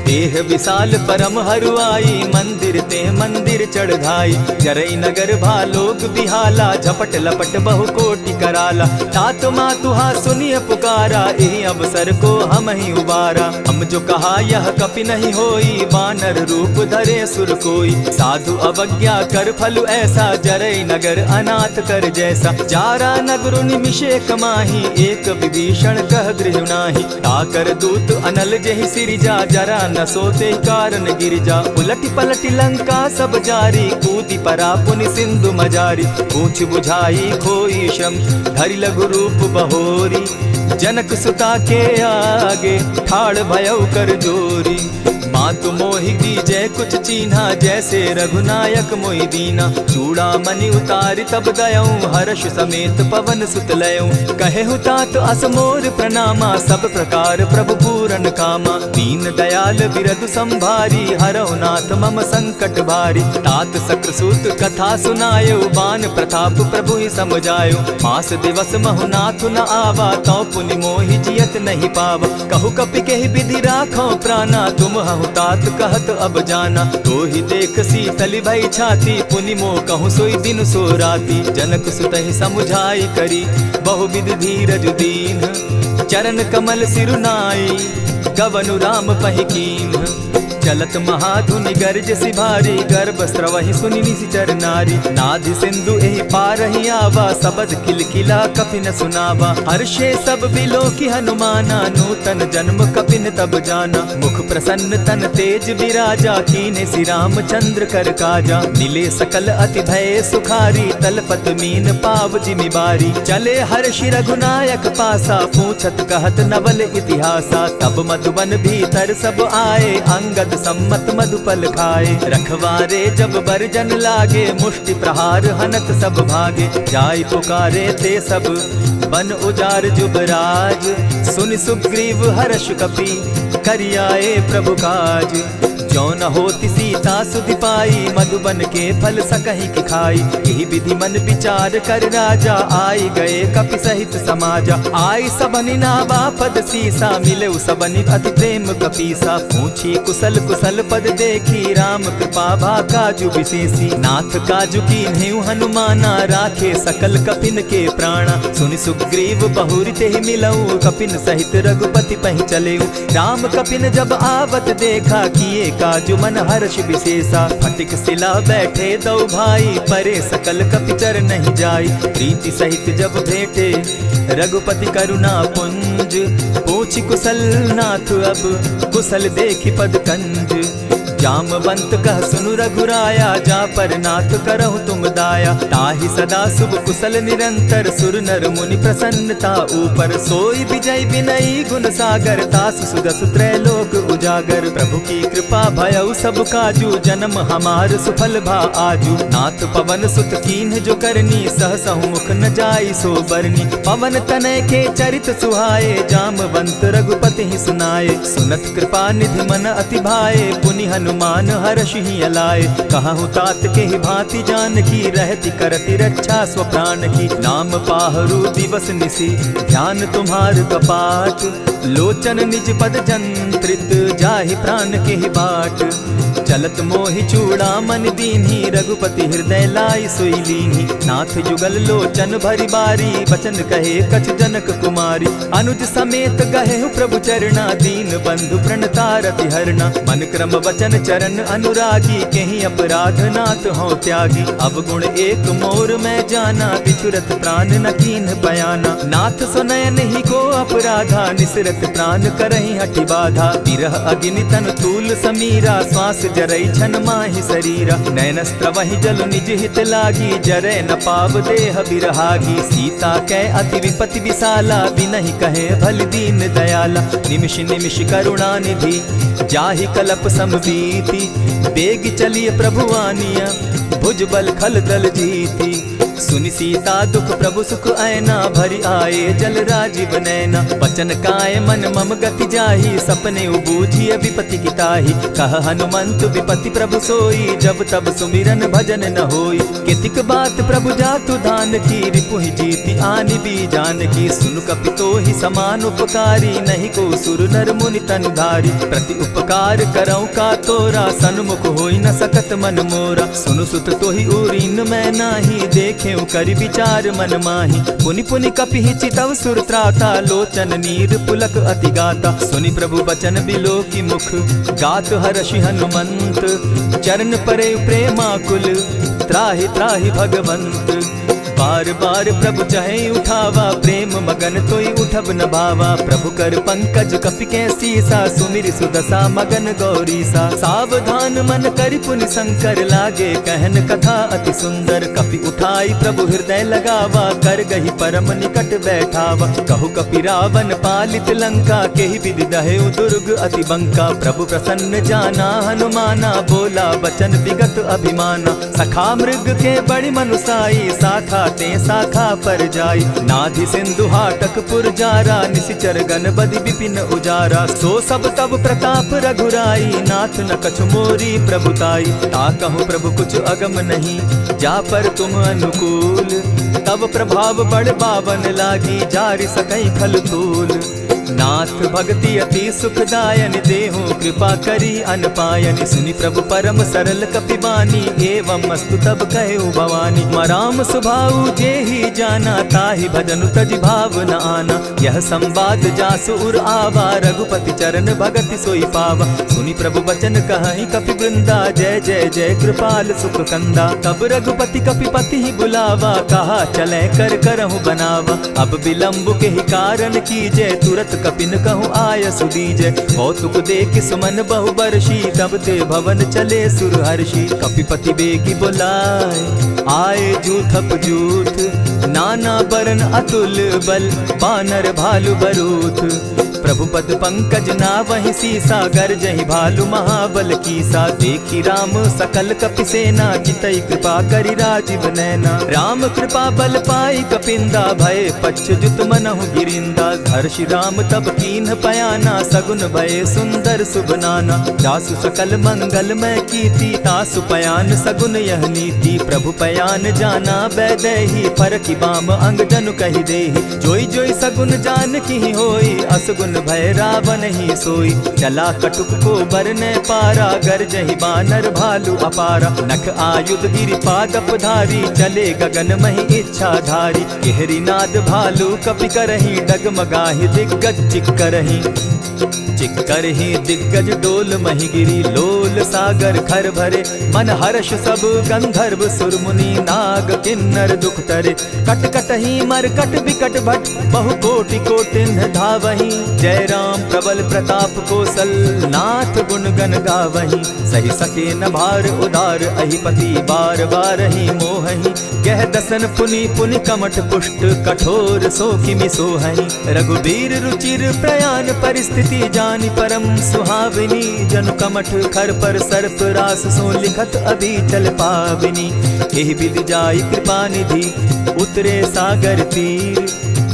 देह विशाल परम हरुआई, मंदिर ते मंदिर चढ़ाई। जरई नगर भालोग बिहाला, झपट लपट बहु कोटि कराला। तात मातुहा सुनिय पुकारा, एहि अवसर को हम ही उबारा। हम जो कहा यह कपि नहीं होई, वानर रूप धरे सुर कोई। साधु अवज्ञा कर फल ऐसा, जरई नगर अनाथ कर जैसा। जारा नगर निमिषे कमाही, एक विभीषण कह गृह नाही। ताकर दूत अनल जेहि सिरिजा, जरा न सोते कारण गिरिजा। उलटी पलटी लंका सब जारी, कूदी परा पुनि सिंधु मजारी। पूछ बुझाई खोई श्रम, धरि लघु रूप बहोरी। जनक सुता के आगे, ठाड़ भयउ कर जोरी। मातु मोहि दीजै कुछ चीन्हा, जैसे रघुनायक मोहि दीना। चूड़ा मणि उतारि तब दयऊं, हर्ष समेत पवन सुत लयऊं। कहे तात असमोर प्रणामा, सब प्रकार प्रभु पूरन कामा। दीन दयाल बिरदु संभारी, हरहु नाथ मम संकट भारी। तात सक्रसूत कथा सुनायो, बान प्रताप प्रभु ही समझायो। मास दिवस महु नाथ न आवा, तौ पुनि मोहि जियत नहीं पावा। कहु कपि केहि विधि राखो प्राणा, तुम हहु तात कहत अब जाना। तो ही देख शीतल भई छाती, पुनि मोह कहूँ सोई दिन सो राती। जनक सुतहि समुझाई करी, बहुविध धीरज दीन। चरण कमल सिरुनाई, गवनु राम पहि कीन्ह। चलत महाधुनि गर्ज सिभारी, गर्भ स्रवहि सुनि निशिचर नारी। नाधि सिंधु एहि पारहि आवा, सबद किलकिला कपि न सुनावा। हर्षे सब बिलोकी हनुमाना, नूतन जन्म कपि न तब जाना। मुख प्रसन्न तन तेज विराजा, कीन्हे श्री रामचंद्र कर काजा। मिले सकल अति भय सुखारी, तलपत मीन पाव जिमि बारी। चले हर्षि रघुनायक पासा, पूछत कहत नवल इतिहासा। तब मधुबन भीतर सब आए, अंगद सम्मत मधुपल खाए। रखवारे जब बरजन लागे, मुष्टि प्रहार हनत सब भागे। जाय पुकारे ते सब, बन उजार जुबराज। सुनि सुग्रीव हर्ष कपि, करियाए प्रभु काज। जो न होती सीता सुधि पाई, मधुबन के फल सकहि की खाई। यही विधि मन विचार कर राजा, आई गए कपि सहित समाजा। आई सबनि नावा पद सीसा, मिले सबनि अति प्रेम कपीसा। पूछी कुशल कुशल पद देखी, राम कृपा भा काजु विशेषी। नाथ काजु कीन्हेउ हनुमाना, राखे सकल कपिन के प्राणा। सुनि सुग्रीव बहुरि तेहि मिलऊ, कपिन सहित रघुपति पहि चलेऊ। राम कपिन जब आवत देखा, किए काजु मन हर्ष विशेषा। फटिक सिला बैठे दो भाई, परे सकल कपिचर नहीं जाई। प्रीति सहित जब भेटे, रघुपति करुणा पुंज। पूछि कुशल नाथ अब, कुशल देखि पद कंज। जामवंत कह सुनु रघुराया, जा पर नाथ करहु तुम दाया। ताहि सदा शुभ कुशल निरंतर, सुर नर मुनि प्रसन्नता ऊपर। सोई विजय विनयी गुण सागर, तास सुदस त्रैलोक उजागर। प्रभु की कृपा भयउ सब काजू, जन्म हमार सुफल भा आजू। नाथ पवन सुत कीन्ह जो करनी, सहसहु मुख न जाई सो बरनी। पवन तनय के चरित सुहाए, जामवंत रघुपति ही सुनाए। सुनत कृपा निधि मन अति भाए, पुनि हनुमान हर्ष ही अलाए। कहूँ तात के ही भांति जान की, रहती करती रक्षा स्व प्राण की। नाम पाहरु दिवस निसी, ध्यान तुम्हार कपाट। लोचन निज पद जंत्रित, जाहि प्राण के ही बाट। चलत मोहि चूड़ामन दीन्ही, रघुपति हृदय लाई सोई लीन्ही। नाथ जुगल लोचन भरी बारी, बचन कहे कछ जनक कुमारी। अनुज समेत गहे प्रभु चरणा, दीन बंधु प्रणतारति हरना। मन क्रम वचन चरण अनुरागी, केहि अपराध नाथ हो त्यागी। अब गुण एक मोर मैं जाना, बिछुरत प्राण न कीन्ह बयाना। नाथ सुनयन ही को अपराधा, निसरत प्राण करहि हठि बाधा। विरह अग्नि तन तूल समीरा, श्वास जरई छन माहि शरीरा। नयनस्त्र वहि जल निज हित लागी, जरै न पाव देह बिरहागी। सीता कै अति विपति विशाला, बिनहि कहे भल दीन दयाला। निमिष निमिष करुणा निधि, जाहि कलप समबीति। बेग चलिए प्रभु आनिया, भुज बल खल दल जीती। सुनि सीता दुख प्रभु सुख ऐना, भरी आए जल राजीव नैना। बचन काय मन मम गति जाहि, सपने बूझिए विपति की ताहि। कह हनुमंत विपति प्रभु सोई, जब तब सुमिरन भजन न होई। कितिक बात प्रभु जातु धान की, रिपुहि जीति आनि भी जान की। सुन कपितोहि समान उपकारी, नहीं को सुर नर मुनि तनुधारी। प्रति उपकार करऊँ का तोरा, सन्मुख होई न सकत मन मोरा। सुनु सुत तोहि उरीन मैं नाही, देखे करि विचार मन माही। पुनि पुनि कपिहि चितव सुर त्राता, लोचन नीर पुलक अति गाता। सुनि प्रभु बचन बिलो की मुख, गात हर्षि हनुमंत। चरण परे प्रेमाकुल, त्राहि त्राहि भगवंत। बार बार प्रभु चहे उठावा, प्रेम मगन तोई उठब न भावा। प्रभु कर पंकज कपि के सीसा, सुमिर सुदशा मगन गौरीसा। सावधान मन करि पुनि शंकर, लागे कहन कथा अति सुंदर। कपि उठाई प्रभु हृदय लगावा, कर गही परम निकट बैठावा। कहु कपि रावण पालित लंका, केहि विधि दहेउ दुर्ग अति बंका। प्रभु प्रसन्न जाना हनुमाना, बोला बचन विगत अभिमाना। सखा मृग के बड़ि मनुसाई, साखा ते शाखा पर जाई। नाधि सिंधु हाटक पुर जारा, निसिचर गण बदि विपिन उजारा। सो सब तब प्रताप रघुराई, नाथ न कछु मोरी प्रभुताई। ताकहु प्रभु कुछ अगम नहीं, जा पर तुम अनुकूल। तब प्रभाव बड़ पावन लागी, जारि सकई खल तूल। नाथ भक्ति अति सुखदायनि, देहु कृपा करी अनपायनि। सुनि प्रभु परम सरल कपिबानी, एवं मस्तु तब कहु भवानी। राम सुभाऊ जेहि जाना, ताहि भजनु तजि भाव न आना। यह संवाद जासु उर आवा, रघुपति चरण भगति सोई पावा। सुनि प्रभु बचन कहहि कपि वृंदा, जय जय जय कृपाल सुख कंदा। तब रघुपति कपिपति ही बुलावा, कहा चले कर करहु बनावा। अब विलंब के ही कारण कीजय, तुरत कपिन कहूँ आय सुदीजय। कौतुक देख सुमन बहु बरसी, तब ते भवन चले सुर हर्षि। कपिपति बेगी बुलाए, आए जूथप जूथ। नाना बरन अतुल बल, बानर भालु बरूथ। प्रभु पद पंकज नावहि सीसा, गर्जहि भालु महाबल कीसा। देखी राम सकल कपि सेना, चितई कृपा करि राजीव नैना। राम कृपा बल पाई कपिंदा, भय पच्युत मनहु गिरिंदा। हर्षि राम तब कीन्ह पयाना, सगुन भय सुंदर शुभ नाना। जासु सकल मंगल मैं कीर्ति, तासु पयान सगुन यह नीति। प्रभु पयान जाना बैदेही, फरकि बाम अंग जनु कहि देहि। जोई जोई सगुन जान की होई, असगुन भय रावण ही सोई। चला कटुक को बरने पारा, गरजहि बानर भालु अपारा। नख आयुध गिरि पादप धारी, चले गगन महि इच्छा धारी। केहरी नाद भालु कपि करहि, डगमगाहि दिग्गज चिक्करहि। चिक्करहि दिग्गज डोल महि गिरी, लोल सागर खर भरे। मन हर्ष सब गंधर्व सुर मुनि, नाग किन्नर दुख तरे। कट कटहि मरकट विकट भट, बहु कोटि कोटिन्ह धावहि। जय राम प्रबल प्रताप कौशल, नाथ गुण गण गावहि। सही सके न भार उदार, अहिपति बार बार ही मोहहि। कह दसन पुनि पुनि कमठ पुष्ट, कठोर सो किमि सोहहि। रघुबीर रुचिर प्रयाण परिस्थिति, जानि परम सुहाविनी। जनु कमठ खर पर सर्प रास, सो लिखत अभी चल पाविनी। एहि विधि जाई कृपा निधि, उतरे सागर तीर।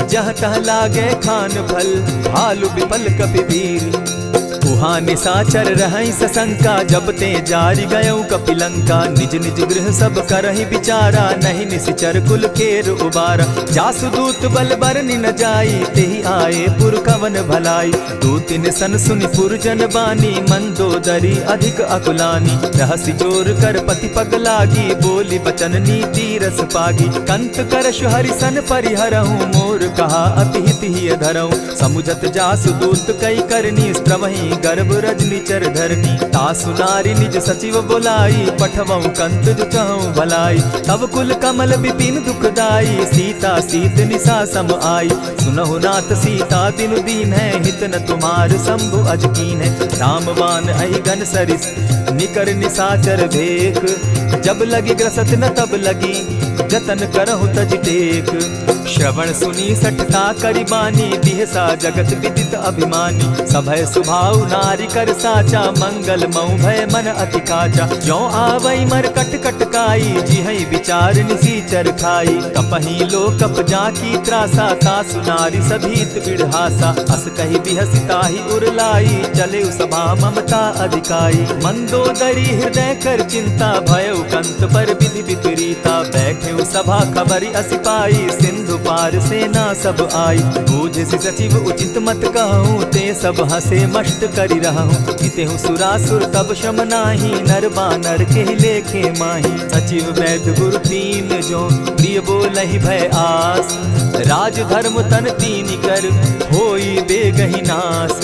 जहाँ तह लागे खान फल, भालु विपल कपि वीर। उहाँ निशाचर रहई सशंका, जब ते जारी गयऊ कपिलंका। निज निज गृह सब करहि विचारा, नहीं निशिचर कुल केर उबारा। जासुदूत बल बरनि न जाई, तेहि आए पुर कवन भलाई। दू तिन सन सुनि पुरजन बानी, मंदोदरी अधिक अकुलानी। रहसि जोर कर पति पग लागी, बोली बचन नीति रस पागी। कंत करश हरिसन परिहरहूँ, मोर कहा अति हित ही धरऊँ। समुझत जासुदूत कई करनी, स्त्रवहि गर्भ रजनी चर धरनी। तासु नारी निज सचिव बोलाई, पठवऊ कंत जो चहु भलाई। तब कुल कमल विपिन दुखदाई, सीता सीत निशा सम आई। सुनहु नाथ सीता दिनु दीन है, हित न तुम्हार शंभु अजकीन है। रामबान अहि घन सरिस, निकर निशाचर भेक। जब लगी ग्रसत न तब लगी, जतन करहु तज टेक। श्रवण सुनी सठता करिबानी, दिहसा जगत विदित अभिमानी। सभय सुभाव नारी कर साचा, मंगल मऊ भय मन अति काचा। जो आवई मर कट कट काई, जिहई विचार निसीचर खाई। कपही लो कप जाकी त्रासा, तासु नारी सभीत बिढ़ासा। अस कही बिहसिता ही उरलाई, चले सभा ममता अधिकाई। मंदोदरी हृदय कर चिंता, भयउ कंत पर विधि विपरीता। बैठे सभा खबरी असी पाई, सिंधु पार सेना सब आई। बूझ सचिव उचित मत कहूँ, ते सब हसे मष्ट करि रहूँ। जितेहु सुरासुर तब शम नाही, नर बानर के लेखे माही। सचिव वैद्य गुरु तीन जो, प्रिय बोलहि भय आस। राज धर्म तन तीन कर, होई बेगहि नास।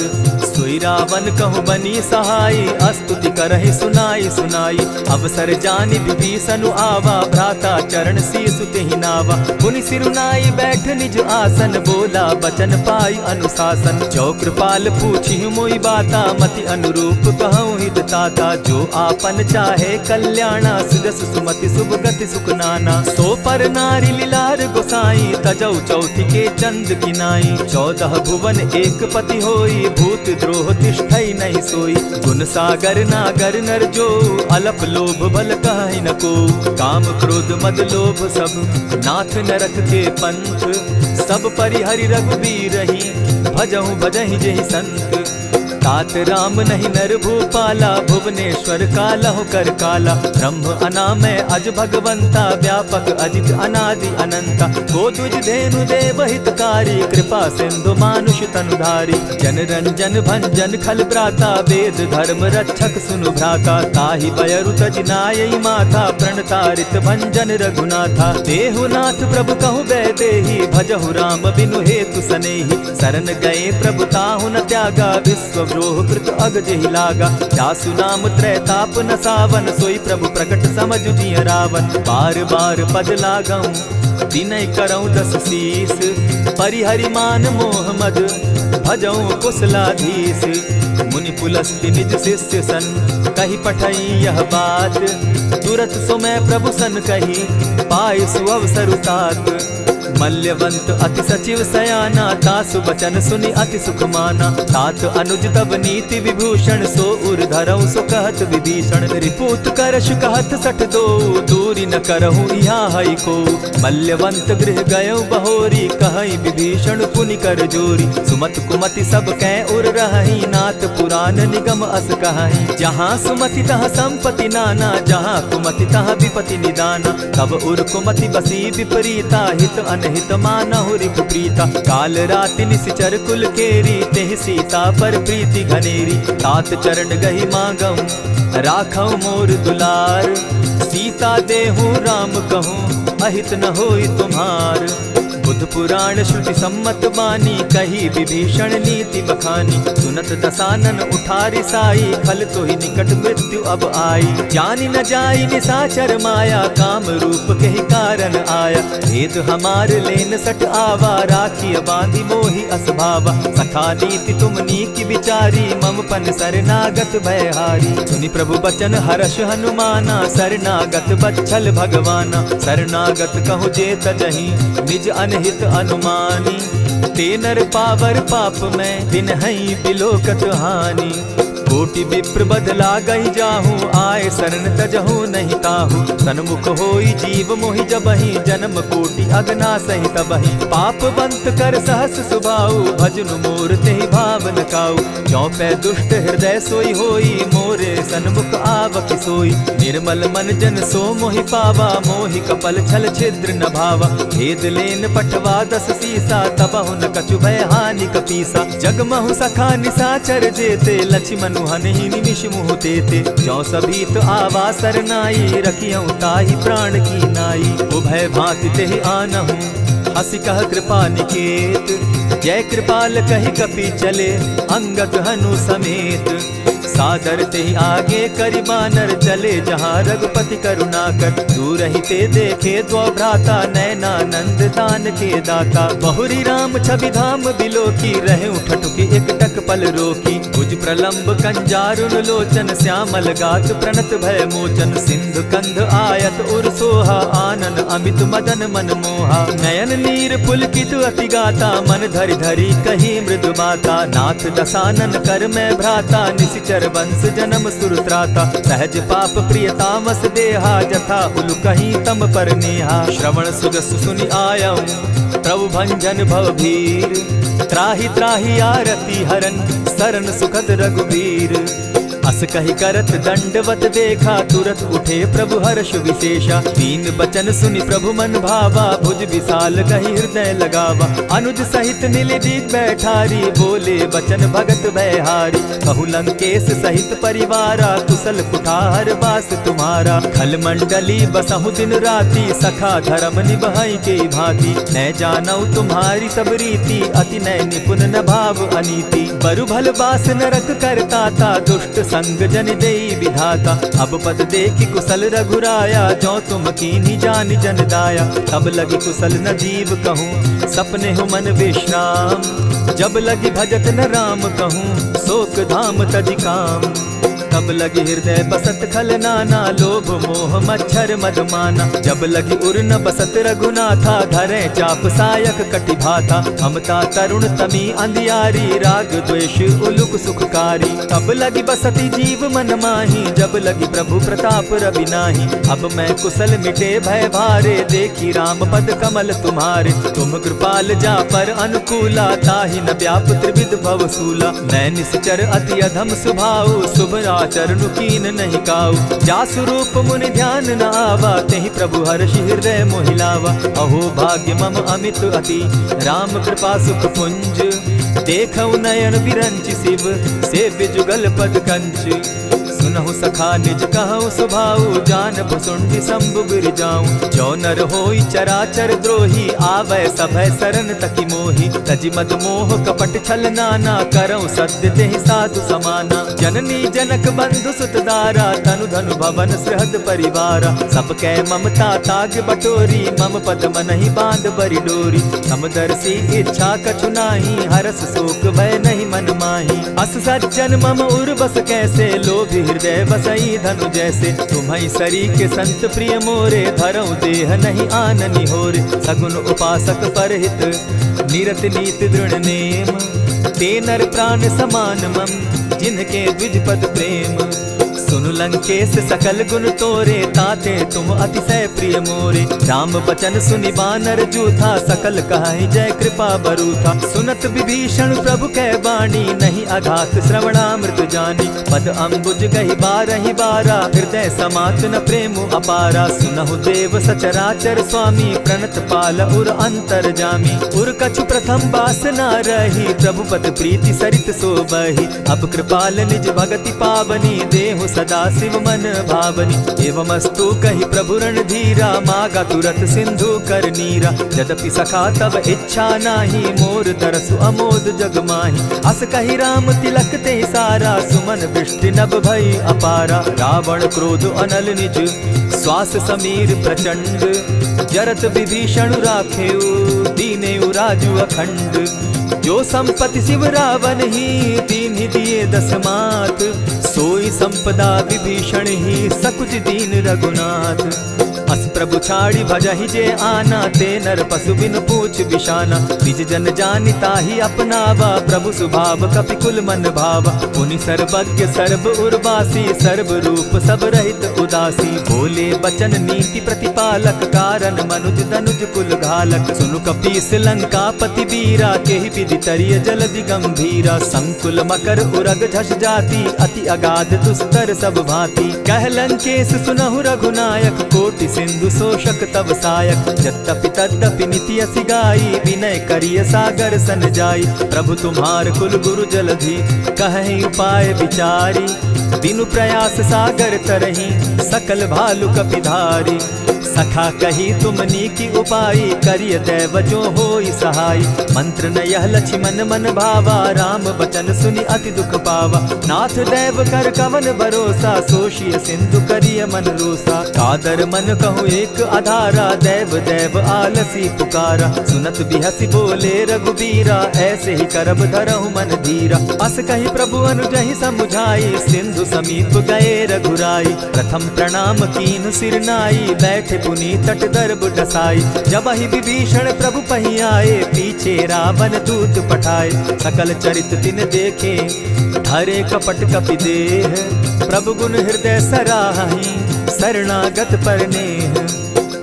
सोई रावण कहु बनी सहाय, अस्तुति करहि सुनाई सुनाई। अवसर जानि विभीषण आवा, भ्राता चरण शीस तेहि नावा। पुनि सिरुनाई बैठ निज आसन, बोला बचन पाई अनुशासन। जो कृपाल पूछि मोई बाता, मति अनुरूप कहूँ हित ताता। जो आपन चाहे कल्याणा, सुजस सुमति शुभ गति सुख नाना। सो पर नारी लीलार गोसाई, तजौ चौथि के चंद किनाई। 14 भुवन एक पति होई, भूत द्रोह तिष्ठई नहीं सोई। गुण सागर नागर नर जो, अलप लोभ बल कहि न को। काम क्रोध मद लोभ सब, नाथ नरक के पंथ। सब परिहरि रघुबीरहि, भजहु भजहि जेहि संत। तात राम नहीं नर भूपाला, भुवनेश्वर कालहु कर काला। ब्रह्म अनामय अज भगवंता, व्यापक अजित अनादि अनंता। को तुझ धेनु देव हितकारी, कृपा सिंधु मानुष तनुधारी। जन रंजन भंजन खल भ्राता, वेद धर्म रक्षक सुनु भ्राता। ताहि बयरु तज नायई माथा, प्रणतारित भंजन रघुनाथा। देहुनाथ प्रभु कहु बैदेहि, भजहु राम बिनु हेतु सनेहि। शरण गए प्रभु ताहु न त्यागा, विश्व द्रोह कृत अग जेहि लागा। जासु नाम त्रैताप न सावन, सोई प्रभु प्रकट समझ जिय रावण। बार बार पद लागऊं, विनय करऊं 10 शीस। परिहरि मान मोह मद, भजऊं कुशलाधीश। मुनि पुलस्ति निज शिष्य सन, कही पठई यह बात। तुरत सो मैं प्रभु सन कही, पाए सुअवसर तात। मल्यवंत अति सचिव सयाना, तासु बचन सुनि अति सुख माना। तात अनुज तब नीति विभूषण, सो उर धरऊ सो कहत विभीषण। रिपुत करश कहत सठ दो, दूरी न करहु यहाँ हई को। मल्यवंत गृह गयऊ बहोरी, कहई विभीषण पुनि कर जोरी। सुमत कुमति सब कै उर रहई, नाथ पुराण निगम अस कहई। जहाँ सुमति तहाँ संपत्ति नाना, जहाँ कुमति तहाँ विपति निदाना। तब उर कुमति बसी विपरीता, हित अनहित मानहु रिपु प्रीता। काल राति निशिचर कुल केरी, तेहि सीता पर प्रीति घनेरी। तात चरण गहि मांगऊं, राखऊं मोर दुलार। सीता देहूं राम कहूं, अहित न होई तुम्हार। बुद्ध पुराण श्रुति सम्मत बानी, कही विभीषण नीति बखानी। सुनत दसानन उठारी साई, खल तो ही निकट मृत्यु अब आई। जानी न जाई निशाचर माया, काम रूप के ही कारण आया। भेद हमार लेन सट आवा, राखी बांधी मोहि असभावा। सखा नीति तुम नीकी विचारी, मम पन शरणागत भयहारी। सुनि प्रभु बचन हर्ष हनुमाना, शरणागत बच्छल भगवाना। शरणागत कहु जे तजहि, निज अनहित अनुमानी। ते नर पावर पाप में, दिन हई बिलोकत हानि। कोटि विप्र बदला गई जाहू, आए शरण तजहू नहीं ताहू। सन्मुख होई जीव मोहि जबहि, जन्म कोटि अगना सही तबहि। पाप बंत कर सहस सुभाऊ, भजनु मोर तेहि भावन काऊ। चौपै दुष्ट हृदय सोई होई, मोरे सन्मुख आवकी सोई। निर्मल मन जन सो मोहि पावा, मोहि कपल छल छिद्र न भावा। भेद लेन पठवा 10 सीसा, तबहु न कछु भय हानि कपीसा। जगमहु सखा निसाचर जेते, लक्ष्मण हनहि निमिष मुह तेते। जो सभीत आवा सरनाई, रखियऊ ताहि प्राण की नाई। उभय भांति तेहि आनहु, हसी कह कृपा निकेत। जय कृपाल कहि कपि चले, अंगद हनु समेत। सादर ते आगे करि बानर चले, जहाँ रघुपति करुणाकर। दूर ही ते देखे द्वौ भ्राता, नैनानंद दान के दाता। बहुरी राम छवि धाम बिलोकी, रहे ठठुकी एक टक पल रोकी। भुज प्रलंब कंजारुन लोचन, श्यामल गात प्रणत भय मोचन। सिंधु कंध आयत उर सोहा, आनन अमित मदन मन मोहा। नयन नीर पुलकित अति गाता, मन धरि धरि कही मृदु बाता। नाथ दसानन कर मैं भ्राता, निशिचर वंश जन्म सुरत्राता। सहज पाप प्रिय तामस देहा, जथा उलु कहीं तम पर नेहा। श्रवण सुजस सुनि आयऊं, प्रभु भंजन भव भीर। त्राहि त्राहि आरती हरन, सरन सुखद रघुबीर। अस कहि करत दंडवत देखा, तुरत उठे प्रभु हर्ष विशेषा। दीन बचन सुनि प्रभु मन भावा, भुज विशाल कहि हृदय लगावा। अनुज सहित नीलदीप बैठारी, बोले बचन भगत भयहारी। कहु लंकेश सहित परिवारा, कुशल कुठार वास तुम्हारा। खल मंडली बसहु दिन राति, सखा धर्म निभाई के भांति। न जानऊ तुम्हारी सब रीति, अति नय निपुण न भाव अनीति। बरु भल बास नरक करताता, दुष्ट संग जन देई विधाता। अब पद देखि कुशल रघुराया, जो तुम कीन्ही जान जन दाया। तब लगी कुशल न जीव कहूँ, सपने हो मन विश्राम। जब लगी भजत न राम कहूँ, शोक धाम तज काम। तब लगी हृदय बसत खल नाना, लोभ मोह मच्छर मद माना। जब लगी उर न बसत रघुनाथा, धरे चाप सायक कटि भाता। ममता तरुण तमी अंधियारी, राग द्वेष उलुक सुखकारी। तब लगी बसती जीव मन माही, जब लगी प्रभु प्रताप रवि नाही। अब मैं कुशल मिटे भय भारे, देखी राम पद कमल तुम्हारे। तुम कृपाल जा पर अनुकूला, ताहि न व्याप त्रिविध भव सूला। मैं निश्चर अति अधम सुभाऊ, शुभ चरणु कीन नहीं काऊ। जासु रूप मुनि ध्यान न आवा, तेहि प्रभु हर्षि हृदय मोहिलावा। अहो भाग्य मम अमित अति, राम कृपा सुख पुंज। देखऊ नयन विरंचि शिव, सेव्य जुगल पद कंच। सुनहु सखा निज कहूँ सुभाऊ, जान भुसुंडी शंभु गिर जाऊं। जो नर होई चराचर द्रोही, आवे सभय शरण तकी मोही। तजि मद मोह कपट छल नाना, करऊं सत्य तेहि साधु समाना। जननी जनक बंधु सुत दारा, तनु धनु भवन सृहद परिवारा। सब कै ममता ताग बटोरी, मम पद मनहि बांध बरि डोरी। समदर्शी इच्छा कछु नाही, हरस शोक भय नहीं मन माही। अस सज्जन मम उर बस कैसे, लोभी हृदय बसई धनु जैसे। तुम्हि सरी के संत प्रिय मोरे, धरऊ देह नहीं आननि होरे। सगुन उपासक परहित, निरत नीत दृढ़ नेम। ते नर प्राण समान मम, जिनके द्विज पद प्रेम। सुनु लंकेश सकल गुण तोरे, ताते तुम अतिशय प्रिय मोरे। राम बचन सुनि बानर जूथा, सकल कहाई जय कृपा बरूथा। सुनत विभीषण प्रभु कै बाणी, नहीं अघात श्रवणामृत जानी। पद अम्बुज गहि बारहि बारा, हृदय समात न प्रेम अपारा। सुनहु देव सचराचर स्वामी, प्रणत पाल उर अंतर जामी। उर कछु प्रथम बास न रही, प्रभु पद प्रीति सरित सोबहि। अब कृपाल निज भगति पावनी, देहु सदा शिव मन भावनी। एवमस्तु कहि प्रभु रणधीरा, मागा तुरत सिंधु कर नीरा। यद्यपि सखा तब इच्छा नाही, मोर तरसु अमोद जग माही। अस कहि राम तिलक ते सारा, सुमन वृष्टि नभ भई अपारा। रावण क्रोध अनल निज, श्वास समीर प्रचंड। जरत विभीषण राखेउ, दीनेउ राजु अखंड। जो संपत्ति शिव रावण ही, दीन्हि दिए 10 मात। सोई संपदा विभीषण ही, सकुच दीन रघुनाथ। अस प्रभु छाड़ी भजहि जे आना, ते नर पशु बिन पूछ बिशाना। निज जन जानि ताहि अपनावा, प्रभु स्वभाव कपि कुल मन भावा। पुनि सर्वज्ञ सर्व उर्वासी, सर्व रूप सब रहित उदासी। बोले बचन नीति प्रतिपालक, कारण मनुज धनुज कुल घालक। सुनु कपीस लंकापति वीरा, केहि विधि तरिय जलधि गंभीरा। संकुल मकर उरग झष जाति, अति अगाध दुस्तर सब भांति। कह लंकेश सुनहु रघुनायक, कोटि सिंधु शोषक तब सायक। यद्यपि तद्यपि निति असि गाई, विनय करिय सागर सन जाई। प्रभु तुम्हार कुल गुरु जलधि, कहि उपाय विचारी। बिनु प्रयास सागर तरहि, सकल भालु कपिधारी। सखा कही तुमनी की उपाय, करिय दैव जो होई सहाय। मंत्र न यह लक्ष्मण मन भावा, राम बचन सुनि अति दुख पावा। नाथ दैव कर कवन भरोसा, सोषिय सिंधु करिय मन रोसा। कादर मन कहूँ एक आधारा, दैव दैव आलसी पुकारा। सुनत बिहसी बोले रघुबीरा, ऐसे ही करब धरहु मन धीरा। अस कही प्रभु अनुजहि समुझाई, सिंधु समीप गए रघुराई। प्रथम प्रणाम कीन सिर नाई, बैठे पुनि तट दर्ब डसाई। जब ही विभीषण प्रभु पही आए, पीछे रावण दूत पठाए। सकल चरित तिन देखे, धरे कपट कपि देह। प्रभु गुण हृदय सराहि, शरणागत पर नेह।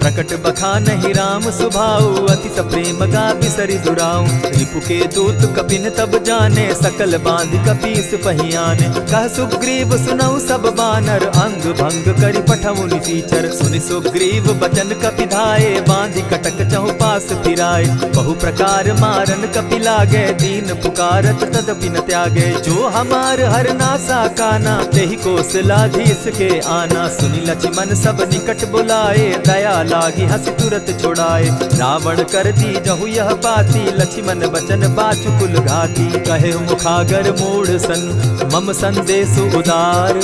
प्रकट बखानहि राम सुभाऊ, अति सप्रेम गा बिसरि दुराऊ। रिपु के दूत कपिन तब जाने, सकल बांधि कपीस पहियाने। कह सुग्रीव सुनऊ सब बानर, अंग भंग करि पठऊ निसीचर। सुनि सुग्रीव बचन कपि धाये, बांधि कटक चहु पास फिराए। बहु प्रकार मारन कपि लागे, दीन पुकारत तदपि न त्यागे। जो हमार हरनासा काना, तेहि कौशलाधीश के आना। सुनि लक्ष्मण सब निकट बुलाए, दया लागी हंस तुरत छुड़ाए। रावण कर दी जहु यह बाती, लक्ष्मण बचन बाचु कुल घाती। कहे मुखागर मूढ़ सन, मम संदेश उदार।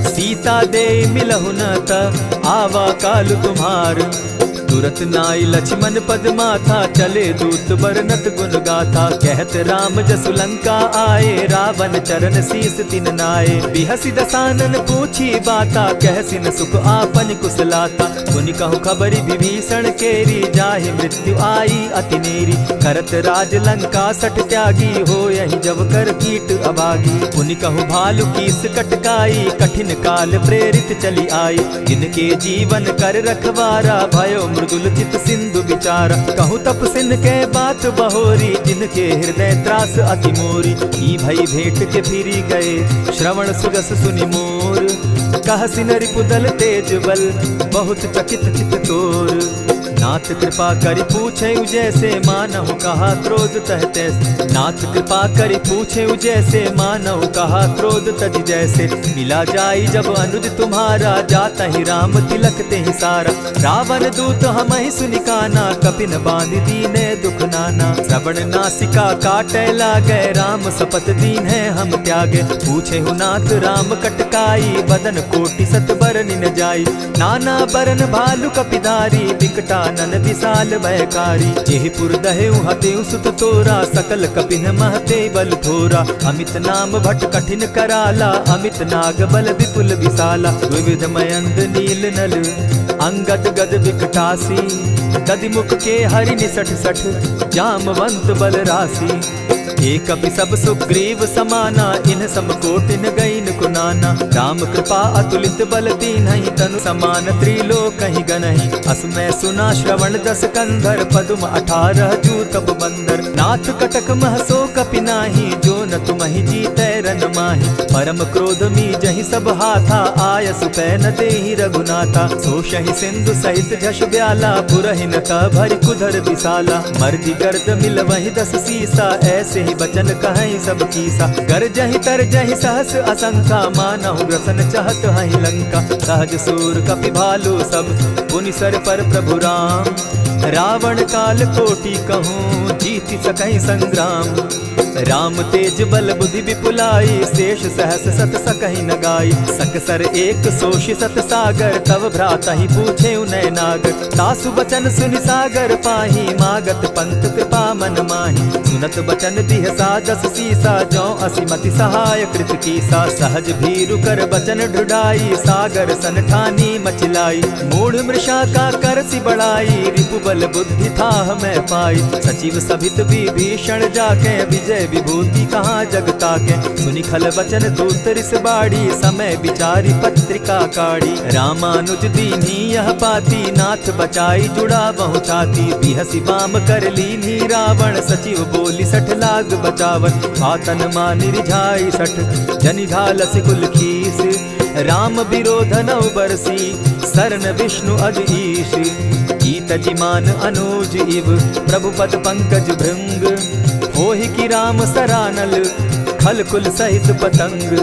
सीता दे मिलहु न त, आवा काल तुम्हार। तुरत नाई लक्ष्मण पद माथा, चले दूत बरनत गुण गाथा। कहत राम जसु लंका आए, रावण चरण शीस तिन नाये। बिहसि दसानन पूछी बाता, कहसिन सुख आपन कुशलाता। मुनि कहु खबरि विभीषण केरी, जाहि मृत्यु आई अति नेरी। करत राज लंका सठ त्यागी, हो यही जब कर कीट अभागी। मुनि कहु भालु कीस कटकाई, कठिन काल प्रेरित चली आई। जिनके जीवन कर रखवारा, भयो मृदुल चित सिंधु विचारा। कहूँ तपसिन के बात बहोरी, जिनके हृदय त्रास अति मोरी। की भई भेंट के फिरी गए, श्रवण सुजस सुनि मोर। कहसिन रिपुदल तेज बल, बहुत चकित चित तोर। नाथ कृपा करि पूछे जैसे, मानहु कहा क्रोध तह तैसे। नाथ कृपा करि पूछे जैसे, मानहु कहा क्रोध तज जैसे। मिला जाई जब अनुज तुम्हारा, जाता ही राम तिलक ते ही सारा। रावण दूत हम ही सुनि काना, कपिन बांधि दीने दुख नाना। श्रवण नासिका काटे लागे, राम सपत दीन है हम त्यागे। पूछे हु नाथ राम कटकाई, बदन कोटि सत बरन न जाई। नाना बरन भालु कपिधारी, विकटा नन विशाल भयकारी। जेहिपुर दहेउ हतेउ सुत तोरा, सकल कपिन महते बल थोरा। अमित नाम भट कठिन कराला, अमित नाग बल विपुल विशाला। विविध मयंद नील नल, अंगद गद विकटासी। दधिमुख के हरि निसठ सठ, जामवंत बल राशि। एक कपि सब सुग्रीव समाना, इन सम कोटिन गईन कुनाना। राम कृपा अतुलित बल तीन्हि, तनु समान त्रिलोक ही गनहि। असमय सुना श्रवण दस कंधर, पदुम 18 जूतब बंदर। नाथ कटक महसो कपि नाही, जो न तुमहि जीतै रन माहि। परम क्रोध मी जहि सब हाथा, आय सुपै न देहि रघुनाथा। सोषहि सिंधु सहित झष ब्याला, पुरहिन त भरि कुधर विशाला। मर्दि गर्द मिल वहि 10 सीसा, ऐसे बचन कहीं सब कीसा। कर जहि तर जहि सहस असंखा, मानहु ग्रसन चाहत हहि लंका। सहज सूर कपि भालु सब, पुनि सर पर प्रभु राम। रावण काल कोटि कहूँ, जीति सकहि संग्राम। राम तेज बल बुद्धि विपुलाई, शेष सहस सत सकहि न गाई। सकसर एक सोषि सत सागर, तव भ्राता ही पूछे उनय नागर। तासु बचन सुनि सागर पाही, मागत पंत कृपा मन माही। सुनत बचन बिहसा 10 सीसा, जौ असिमति सहाय कृत कीसा। सहज भीरु कर बचन ढुढ़ाई, सागर सन ठानी मचिलाई। मूढ़ मृष विशाखा करसी बढ़ाई, रिपुबल बुद्धि था मैं पाई। सचिव सभित विभीषण जाके, विजय विभूति कहाँ जगता के। सुनि खल वचन दूत रिस बाड़ी, समय विचारी पत्रिका काढ़ी। रामानुज दीनी यह पाती, नाथ बचाई जुड़ा बहु छाती। बिहसी बाम कर लीनी रावण, सचिव बोली 60 लाग बचावन। आतन मानि रिझाई 60, जनि ढालसि कुल खीस। राम विरोध नौ बरसी, शरण विष्णु अज ईश। ईत जिमान अनुज इव, प्रभु पद पंकज भृंग। होहि कि राम सरानल, खल कुल सहित पतंग।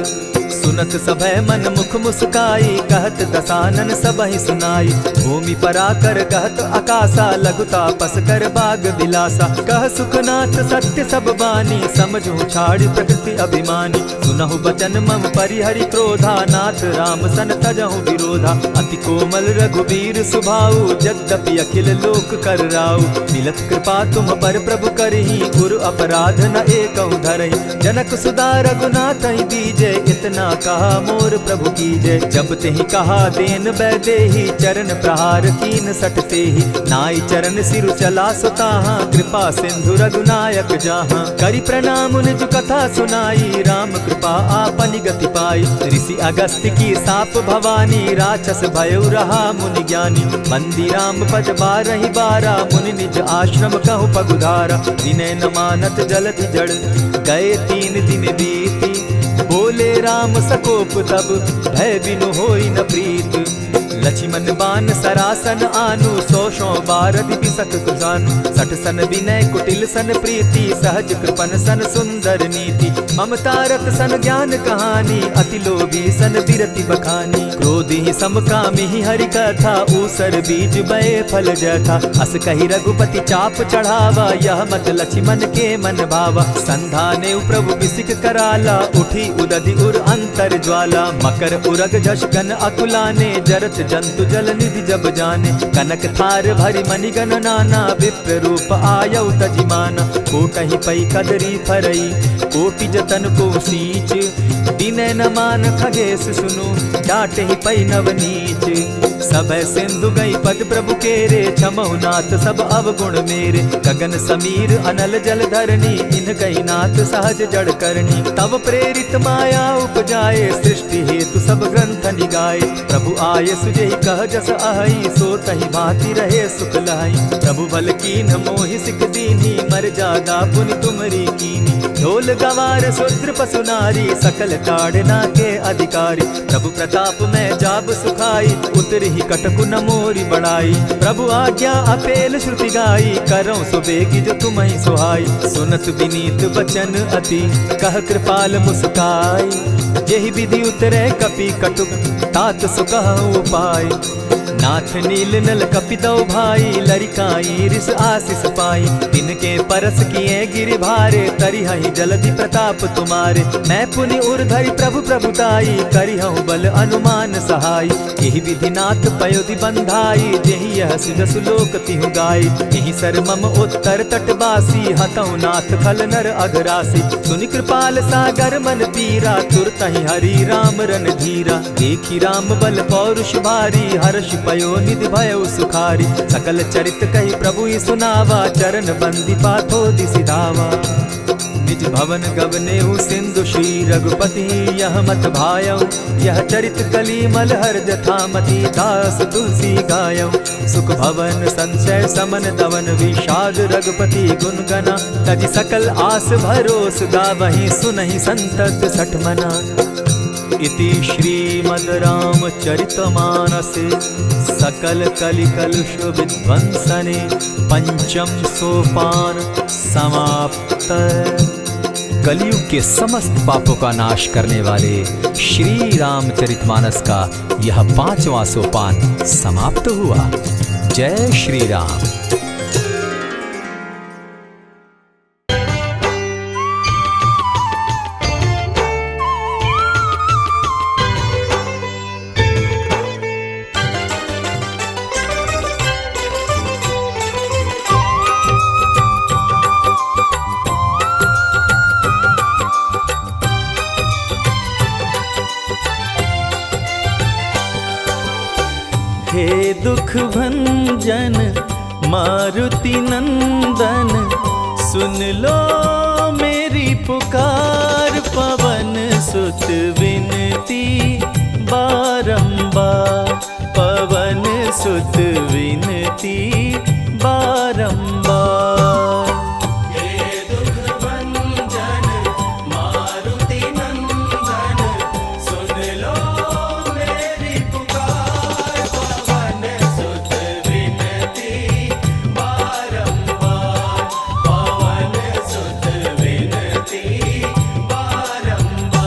सुनत सभय मन मुख मुस्काई, कहत दसानन सबहि सुनाई। भूमि पराकर कहत आकाशा, लघुता पस कर बाग बिलासा। कह सुखनाथ सत्य सब बानी, समझू छाड़ प्रकृति अभिमानी। सुनहु बचन मम परिहरि क्रोधा, नाथ राम सन तजहु विरोधा। अति कोमल रघुबीर सुभाऊ, यद्यपि अखिल लोक कर राऊ। मिलत कृपा तुम पर प्रभु करही, गुरु अपराध न एकहु धरहि। जनक सुदा रघुनाथ दीजे, इतना कहा मोर प्रभु कीजय। जब तेहि कहा देन बैदेही, चरण प्रहार कीन सटते ही। नाई चरण सिरु चला सुताहा, कृपा सिंधु रघुनायक जाहा। करि प्रणाम निज कथा सुनाई, राम कृपा आपनि गति पाई। ऋषि अगस्त की साप भवानी, राक्षस भयउ रहा मुनि ज्ञानी। बंदी राम पद बारहि बारा, मुनि निज आश्रम कहु पगुधारा। विनय न मानत जलधि जड़, गए 3 दिन बीती। बोले राम सकोप तब, भय बिनु होई न प्रीत। लक्ष्मण बान सरासन आनु, 100 बारदि बिसक कुजानु। 60 सन विनय कुटिल सन प्रीति, सहज कृपन सन सुंदर नीति। ममता रत सन ज्ञान कहानी, अति लोभी सन बिरति बखानी। क्रोधि समकामी हरि कथा, ऊसर बीज बये फल जथा। अस कहि रघुपति चाप चढ़ावा, यह मत लक्ष्मण के मन भावा। संधाने प्रभु बिसिक कराला, उठी उदधि उर अंतर ज्वाला। मकर उरग जश गन अकुलाने, जरत जंतु जल निधि जब जाने। कनक थार भरी मणिगण नाना, विप्र रूप आयउ तजिमाना। कोटहि पै कदरी फरई, कोटि जतन को सींच। विनय न मान खगेश सुनु, डांटहि पै नवनीच। सब सिंधु गई पद प्रभु केरे, छमहु नाथ सब अवगुण मेरे। गगन समीर अनल जल धरनी, इन गई नाथ सहज जड़ करनी। तब प्रेरित माया उपजाए, सृष्टि हेतु सब ग्रंथ निगाए। प्रभु आये सुजेहि कह जस अहई, सो तहि भांति रहे सुख लहई। प्रभु बल कीन्ह मोहि सिख दीनी, मर जादा पुनि तुमरी कीनी। ढोल गवार शूद्र पशु नारी, सकल ताड़ना के अधिकारी। प्रभु प्रताप में जाब सुखाई, उतरहि कटकु न मोरी बढ़ाई। प्रभु आज्ञा अपेल श्रुति गाई, करऊं सो बेगी जो तुम्हि सुहाई। सुनत विनीत बचन अति, कह कृपाल मुस्काई। जेहि विधि उतरे कपि कटुक, तात सो कहउँ उपाय। नाथ नील नल कपितौ भाई, लरिकाई रिस आशीष पाई। तिनके परस किए गिरि भारे, तरिहहि जलधि प्रताप तुम्हारे। मैं पुनि उर्धरि प्रभु प्रभुताई, करिहउँ बल अनुमान सहाय। यही विधि नाथ पयोधि बंधाई, जेहि यह सुजसु लोक तिहु गाई। यही सर मम उत्तर तटवासी, हतउ नाथ खल नर अघरासी। सुनि कृपाल सागर मन पीरा, तुरतहि हरि राम रन धीरा। देखी राम बल पौरुष भारी, हर्ष पयो निधि भयउ सुखारी। सकल चरित कहि प्रभु सुनावा, चरण बंदी पाथो दिसि धावा। निज भवन गवनेउ सिंधु श्री रघुपति, यह मत भायउ। यह चरित कली मलहर जथामति, दास तुलसी गायउ। सुख भवन संशय समन दवन, विषाद रघुपति गुण गना। तजि सकल आस भरोस, गावहि सुनहि संतत 60 मना। इति श्रीमद् रामचरितमानसे, सकल कलिकलुष विध्वंसने। 5म सोपान समाप्त। कलयुग के समस्त पापों का नाश करने वाले श्री रामचरितमानस का यह 5वां सोपान समाप्त हुआ। जय श्री राम। हे दुख भंजन मारुति नंदन, सुन लो मेरी पुकार। पवन सुत विनती बारंबार, पवन सुत विनती बारंबार। हे दुख भंजन मारुति नंदन, सुन लो मेरी पुकार। पवन सुत विनती बारंबार, पवन सुत विनती बारंबार।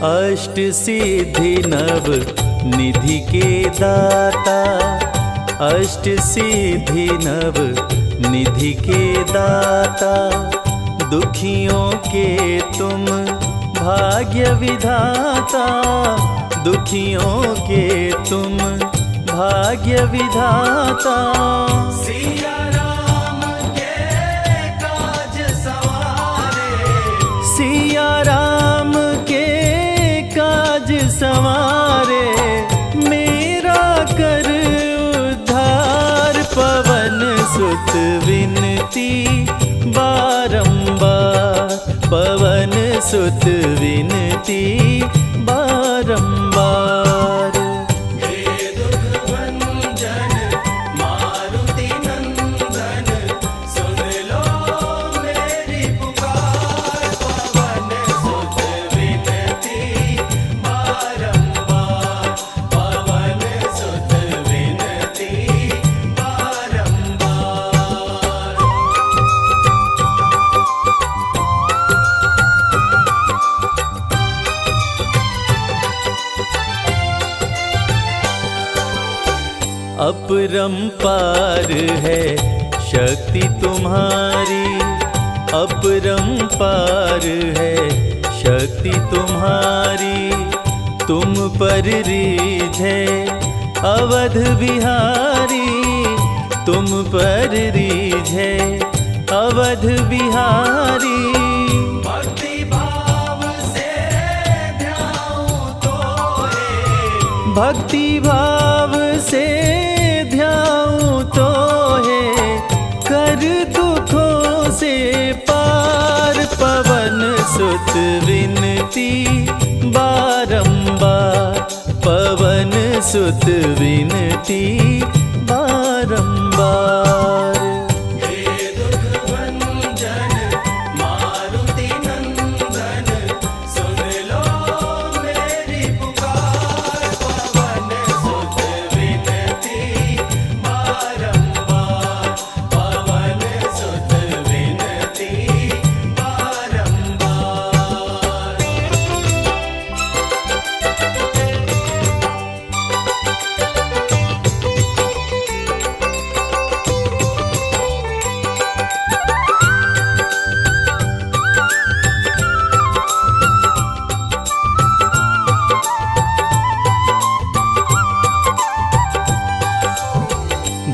अष्ट सिद्धि नव निधि के दाता, अष्ट सिद्धि नव निधि के दाता। दुखियों के तुम भाग्य विधाता, दुखियों के तुम भाग्य विधाता। सिया राम के काज सवारे, सिया राम के काज सवारे। मेरा कर उद्धार, पवन सुत विनती बारंबार, पवन सुत विनती बारंबार। हे दुख भंजन मारुति नंदन, सुन लो मेरी पुकार। पवन सुत विनती बारंबार, पवन सुत विनती बारंबार। अपरंपार है शक्ति तुम्हारी, अपरंपार है शक्ति तुम्हारी। तुम पर रीझे अवध बिहारी, तुम पर रीझे अवध बिहारी। भक्ति भाव से ध्याऊं तोहे, भक्ति भाव से ध्याऊं तोहे। कर दुखों से पार, पवन सुत विनती बारंबार, पवन सुत विनती बारंबार। हे दुख भंजन मारुति नंदन, सुन लो मेरी पुकार। पवन सुत विनती बारंबार, पवन सुत विनती बारंबार।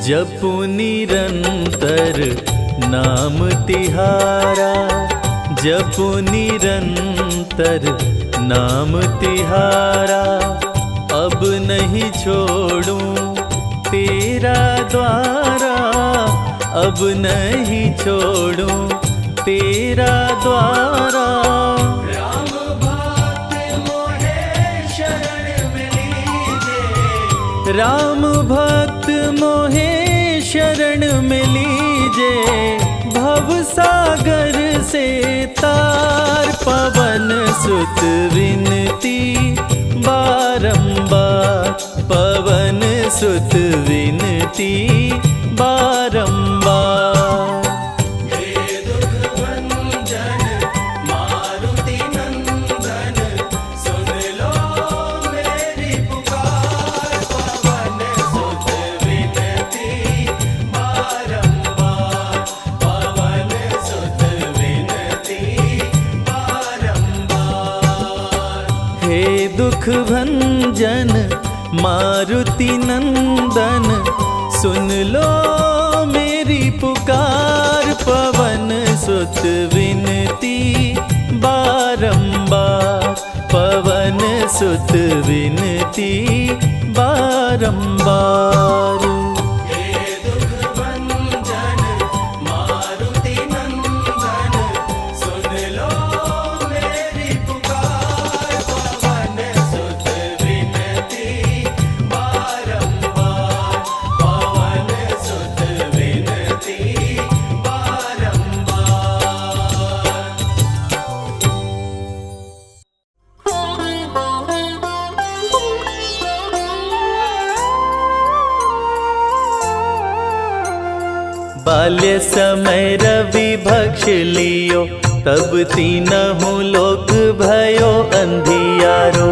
जपु निरंतर नाम तिहारा, जपु निरंतर नाम तिहारा। अब नहीं छोड़ूं तेरा द्वारा, अब नहीं छोड़ूं तेरा द्वारा। राम भक्त मोहे शरण में लीजे, राम भक्त मोहे शरण में लीजे। भव सागर से तार, पवन सुत विनती बारंबार, पवन सुत विनती बारंबार। हे दुख भंजन मारुति नंदन, सुन लो मेरी पुकार। पवन सुत विनती बारंबार, पवन सुत विनती दुख भंजन मारुति नंदन, सुन लो मेरी पुकार। पवन सुत विनती बारंबार, पवन सुत विनती बारंबार। बाल्य समय रवि भक्ष लियो, तब तीनहु लोक भयो अंधियारो।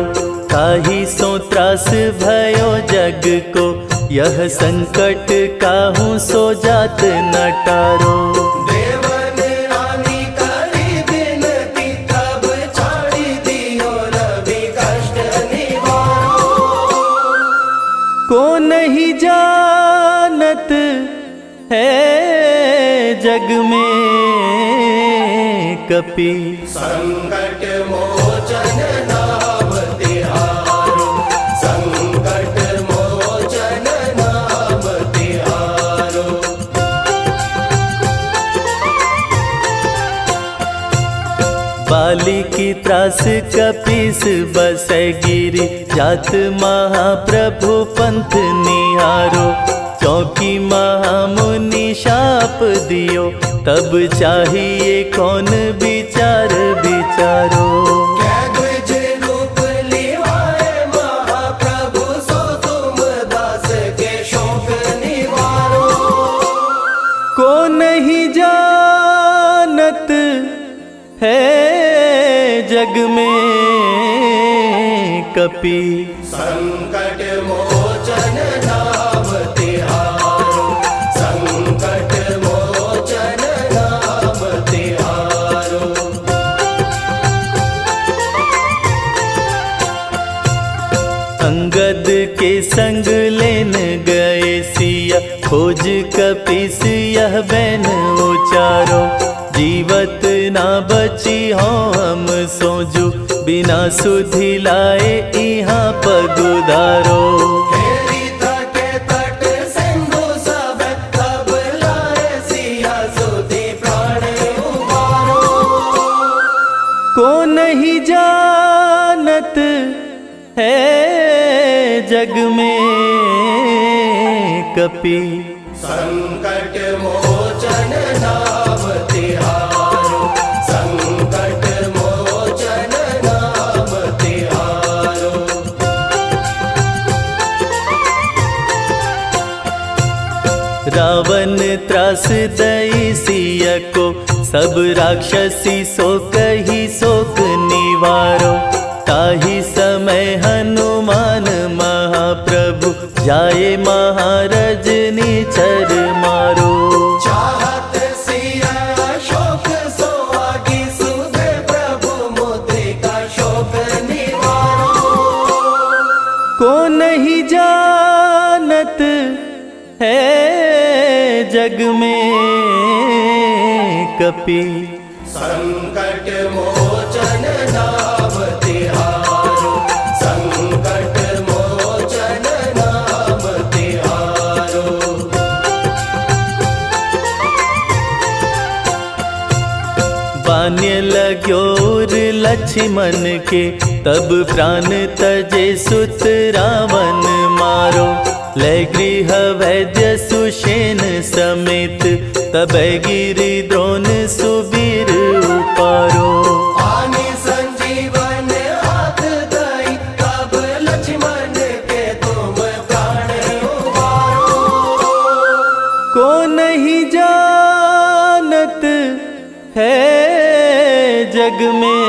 ताहि सो त्रास भयो जग को, यह संकट काहू सो जात न टारो। देवन रानी करी विनती, तब छाड़ी दियो रवि कष्ट निवारो। को नहीं जानत है जग में कपि, संकट मोचन नाम तिहारो, संकट मोचन नाम तिहारो। बाली की त्रास कपीस बसै गिरि, जात महाप्रभु पंथ निहारो। चौकी महामुनि शाप दियो, तब चाहिए कौन विचार विचारो। द्विज रूप लिवाए महाप्रभु, सो तुम दास के शोक निवारो। को नहीं जानत है जग में कपि, संकट मोचन नाम तिहारो, संकट मोचन नाम तिहारो। अंगद के संग लेन गए सिया, खोज कपीस यह बैन उचारो। जीवत ना बची हो हम सोजू, बिना सुधि लाए यहाँ पगुधारो। हेरी तके तट सिंधु सब, तब लाए सिया सुधि प्राण उबारो। को नहीं जानत है जग में कपि, संकट मोचन नाम तिहारो, संकट मोचन नाम तिहारो। रावण त्रास दई सिया को, सब राक्षसी सो कही शोक निवारो। ताहि समय हनुमान महाप्रभु, जाए महाराज निचर मारो। चाहत सिया शोक सोहागी, सुधे प्रभु मुद्रिका शोक निवारो। को नहीं जानत है जग में कपि, संकट मोचन नाम तिहारो, संकट मोचन नाम तिहारो। बान्य लाग्योर लक्ष्मण के, तब प्राण तजे सुत रावण मारो। लय गृह वैद्य सुषेण समेत, तब गिरि द्रोण सुबीर उपारो। आनि संजीवन हाथ दई, तब लक्ष्मण के तुम प्राण उबारो। को नहीं जानत है जग में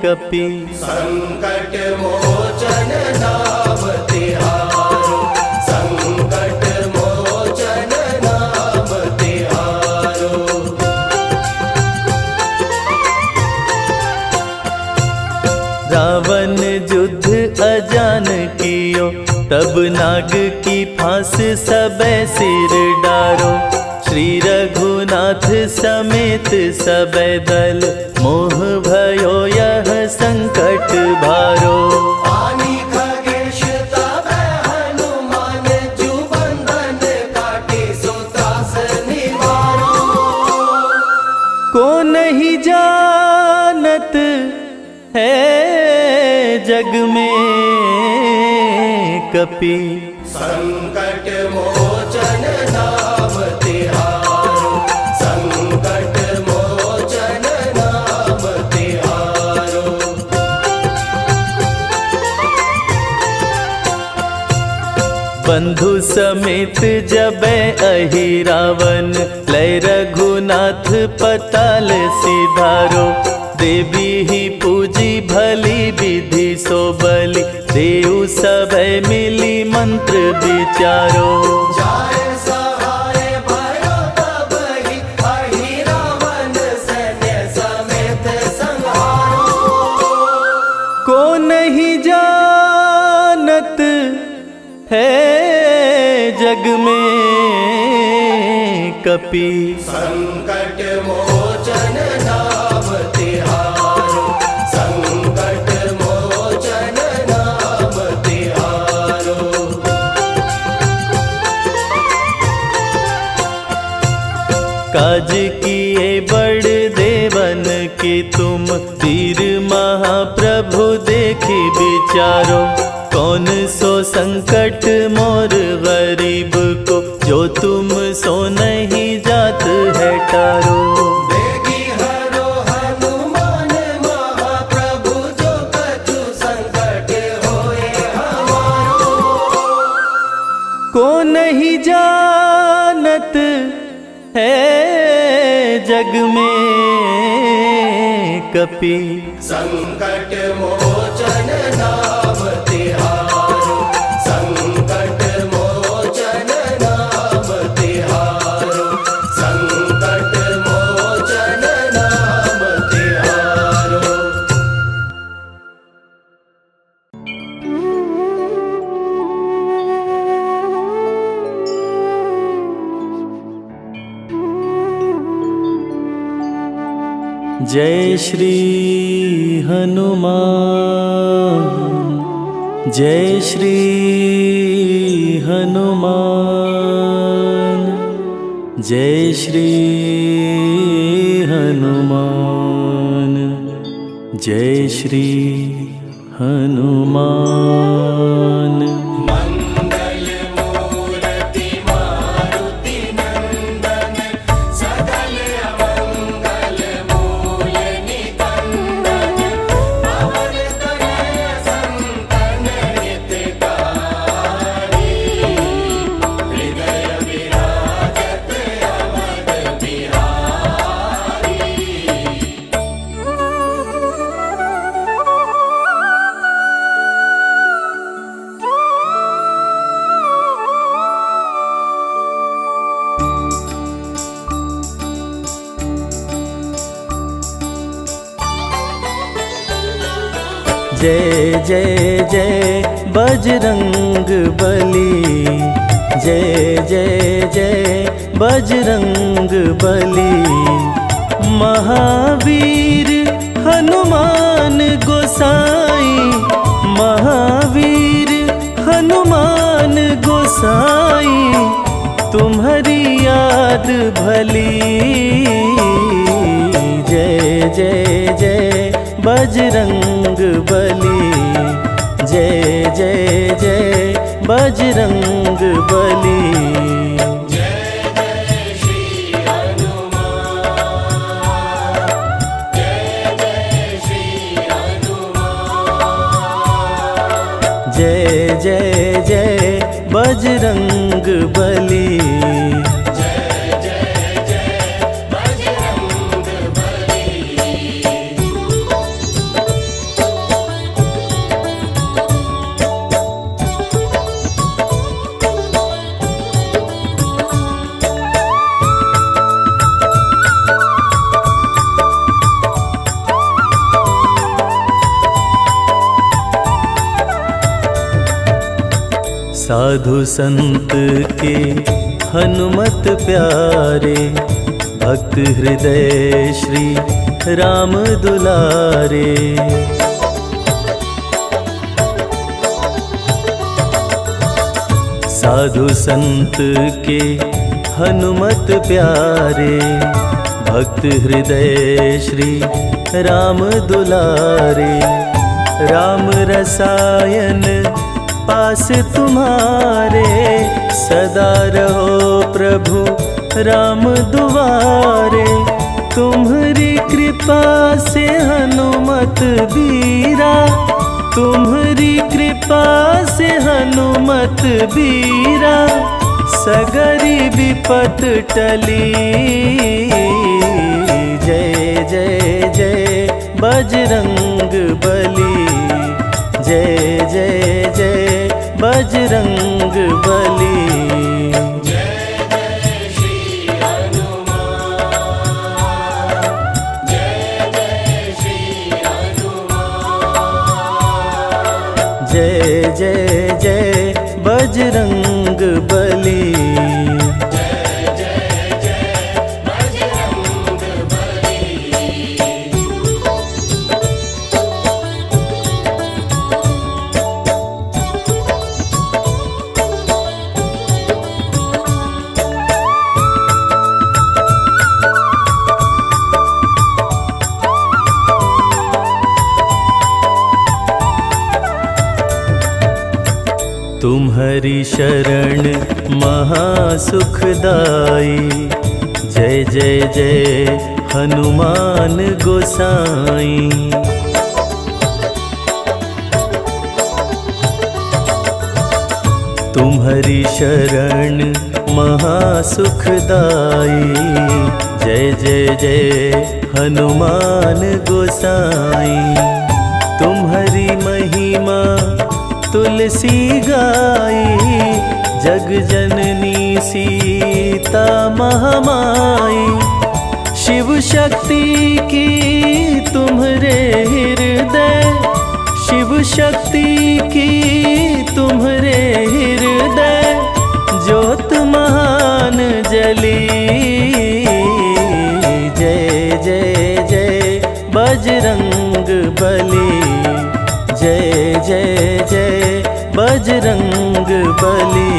कपि, संकट मोचन नाम तिहारो, संकट मोचन नाम तिहारो। रावण युद्ध अजान कियो, तब नाग की फांस सबे सिर डारो। श्री रघुनाथ समेत सबे दल, मोह भयो यह संकट भारो। आनी खगेश तबै हनुमान, जु बंधन काटे सो त्रास निवारो। को नहीं जानत है जग में कपि, संकट मोचन नाम तिहारो। संकट मोचन नाम तिहारो। बंधु समेत जबै अहि रावण, लय रघुनाथ पताल सिधारो। देवी ही पूजी भली विधि सो बलि, देव सभै मिली मंत्र विचारो। जाय सहाय भयो तबहि, अहि रावण सैन्य समेत संहारो। को नहीं जानत है जग में कपि, संकट मोचन नाम तिहारो। संकट मोचन नाम तिहारो। काज किए बड़ देवन के तुम, वीर महाप्रभु देखी विचारो। कौन सो संकट मोर गरीब को, जो तुम सो नहीं जात है टारो। बेगी हरो हनुमान महाप्रभु, जो कछु संकट होए हमारो। को नहीं जानत है जग में कपि, संकट मोचन नाम तिहारो। संकट मोचन नाम तिहारो। संकट मोचन नाम तिहारो। जय श्री हनुमान, जय श्री हनुमान, जय श्री हनुमान, जय श्री हनुमान। मंगल मूर्ति मारुति नंदन, सकल अमंगल मूल निकंदन। पवन तनय संतन हितकारी, हृदय विराजत अवध बिहारी। जय जय जय बजरंग बली, जय जय जय बजरंग बली। महावीर हनुमान गोसाई, महावीर हनुमान गोसाई। तुम्हारी याद भली, जय जय जय बजरंग बली, जय जय जय बजरंग बली। जय जय श्री हनुमान, जय जय श्री हनुमान। जय जय जय बजरंग बली। जय जय जय बजरंग बली। साधु संत के हनुमत प्यारे, भक्त हृदय श्री राम दुलारे। साधु संत के हनुमत प्यारे, भक्त हृदय श्री राम दुलारे। राम रसायन पास तुम्हारे, सदा रहो प्रभु राम दुआरे। तुम्हारी कृपा से हनुमत बीरा, तुम्हारी कृपा से हनुमत बीरा। सगरी विपत टली, जय जय जय बजरंग बली। जय जय जय बजरंग बली। जय जय श्री हनुमान, जय जय श्री हनुमान। जय जय जय बजरंग बली। जय जय जय बजरंग बली। तुम्हारी शरण महासुखदाई। जय जय जय हनुमान गोसाई। तुम्हारी शरण महासुखदाई। जय जय जय हनुमान गोसाई। तुम्हारी महिमा तुलसी गाई, जग जननी सीता महामाई। शिव शक्ति की तुम्हारे हृदय, शिव शक्ति की तुम्हारे हृदय। ज्योत महान जली, जय जय जय बजरंग बली। जय जय जय बजरंग बली।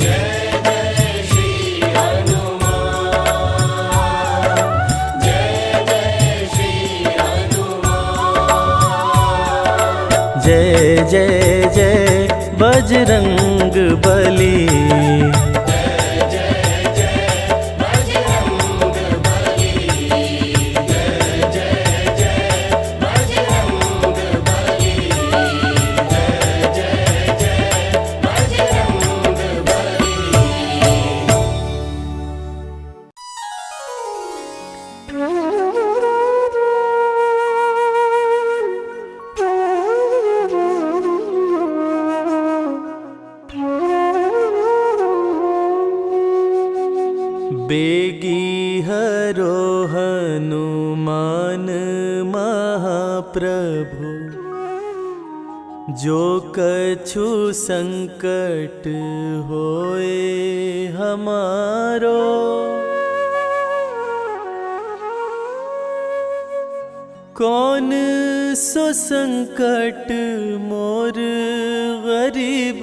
जय जय श्री हनुमान, जय जय श्री हनुमान। जय जय जय बजरंग बली। जय जय जय बजरंग बली। जय जय जय बजरंग बली। जय जय जय बजरंग बली। बेगी हरो हनुमान महाप्रभु, जो कछु संकट होए हमारो। कौन सो संकट मोर गरीब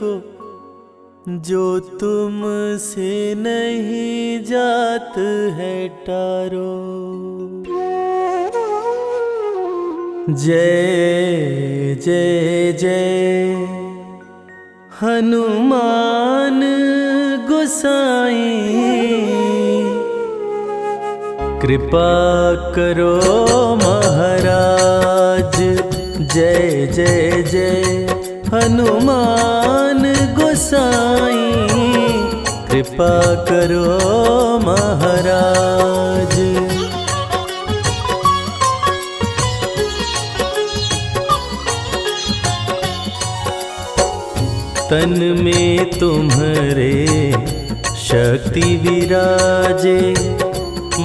को, जो तुम से नहीं जात है टारो। जय जय जय हनुमान गोसाई। कृपा करो महाराज। जय जय जय हनुमान गोसाई। कृपा करो महाराज। तन में तुम्हारे शक्ति विराजे,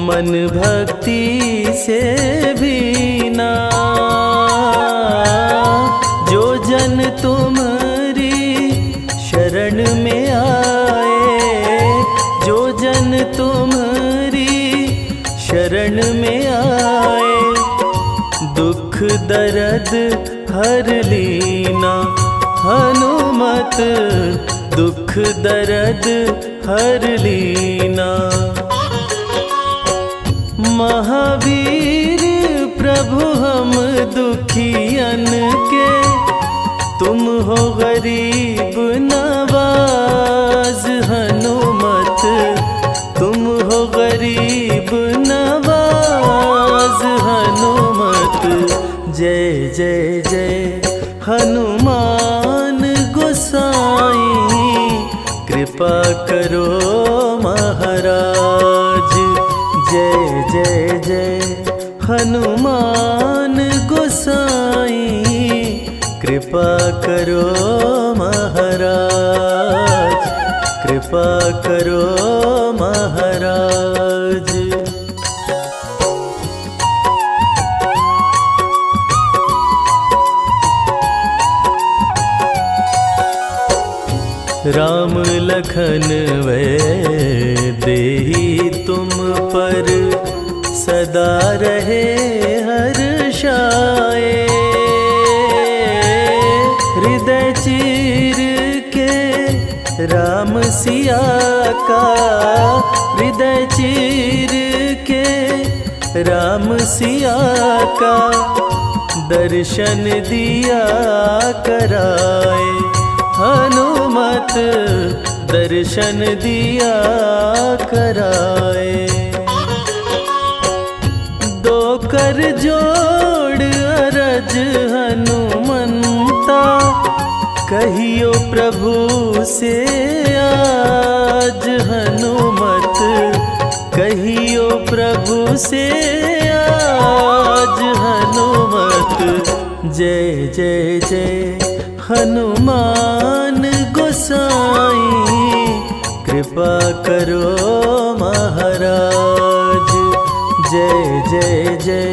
मन भक्ति से भीना। जो जन तुम्हारी में आए, दुख दर्द हर लीना हनुमत, दुख दर्द हर लीना। महावीर प्रभु हम दुखियन के, तुम हो गरीब नवाज हनुमत, तुम हो गरीब नवाज हनुमत। जय जय जय हनुमान गोसाई, कृपा करो महाराज। जय जय जय हनुमान गोसाई, कृपा करो महाराज, कृपा करो महाराज। राम लखन वै देहि तुम पर, सदा रहे हर्षाए। हृदय चीर के राम सिया का, हृदय चीर के राम सिया का, दर्शन दिया कराए। हनुमत दर्शन दिया कराए। दो कर जोड़ अरज हनुमंता, कहियो प्रभु से आज हनुमत, कहियो प्रभु से आज हनुमत। जय जय जय हनुमान गोसाई, कृपा करो महाराज। जय जय जय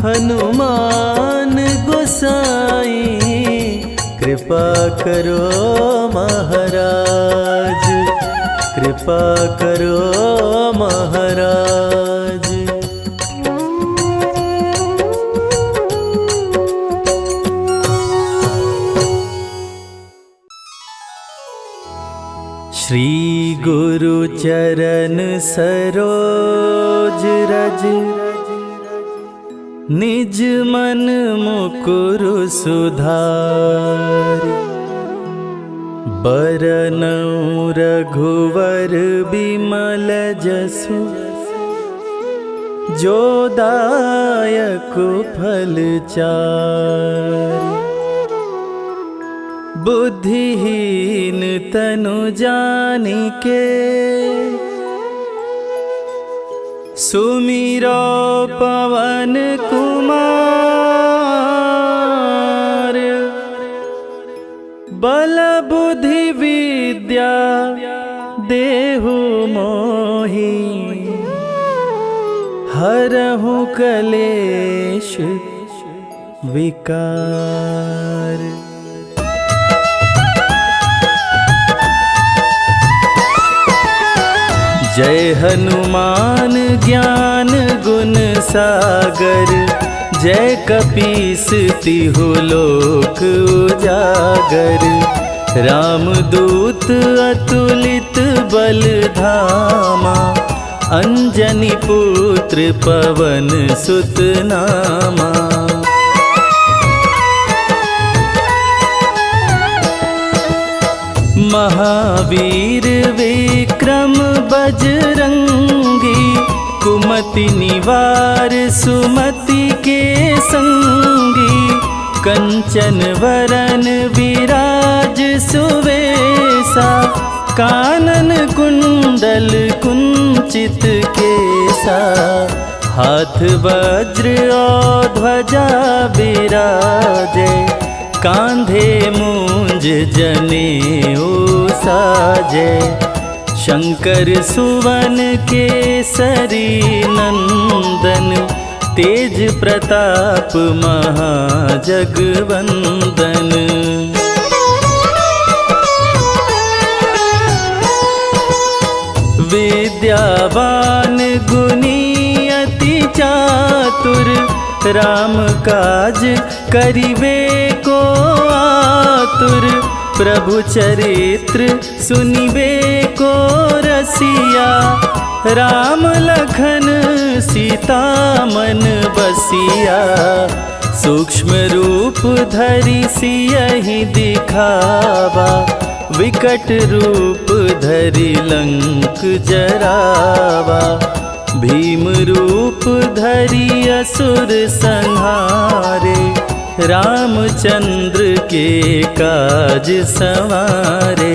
हनुमान गोसाई, कृपा करो महाराज, कृपा करो महाराज। श्री गुरु चरण सरोज रज, निज मन मुकुर सुधार। बरनउँ रघुवर बिमल जसु, जो दायक फल चारि। बुद्धिहीन तनु जानिके, सुमिरो पवन कुमार। बल बुद्धि विद्या देहु मोहि, हरहु कलेश विकार। जय हनुमान ज्ञान गुण सागर, जय कपीस तिहु लोक उजागर। रामदूत अतुलित बल धामा, अंजनी पुत्र पवन सुत नामा। महावीर विक्रम बजरंगी, कुमति निवार सुमति के संगी। कंचन वरन विराज सुवेसा, कानन कुंडल कुंचित केसा। हाथ वज्र और ध्वजा बिराजे, कांधे मूंज जनेऊ साजे। शंकर सुवन केसरी नंदन, तेज प्रताप महाजगवंदन। विद्यावान गुणी अति चातुर, आतुर, राम काज करिवे को आतुर। प्रभु चरित्र सुनिवे को रसिया, राम लखन सीता मन बसिया। सूक्ष्म रूप धरि सियहि दिखावा, विकट रूप धरि लंक जरावा। भीम रूप धरि असुर संहारे, रामचंद्र के काज संवारे।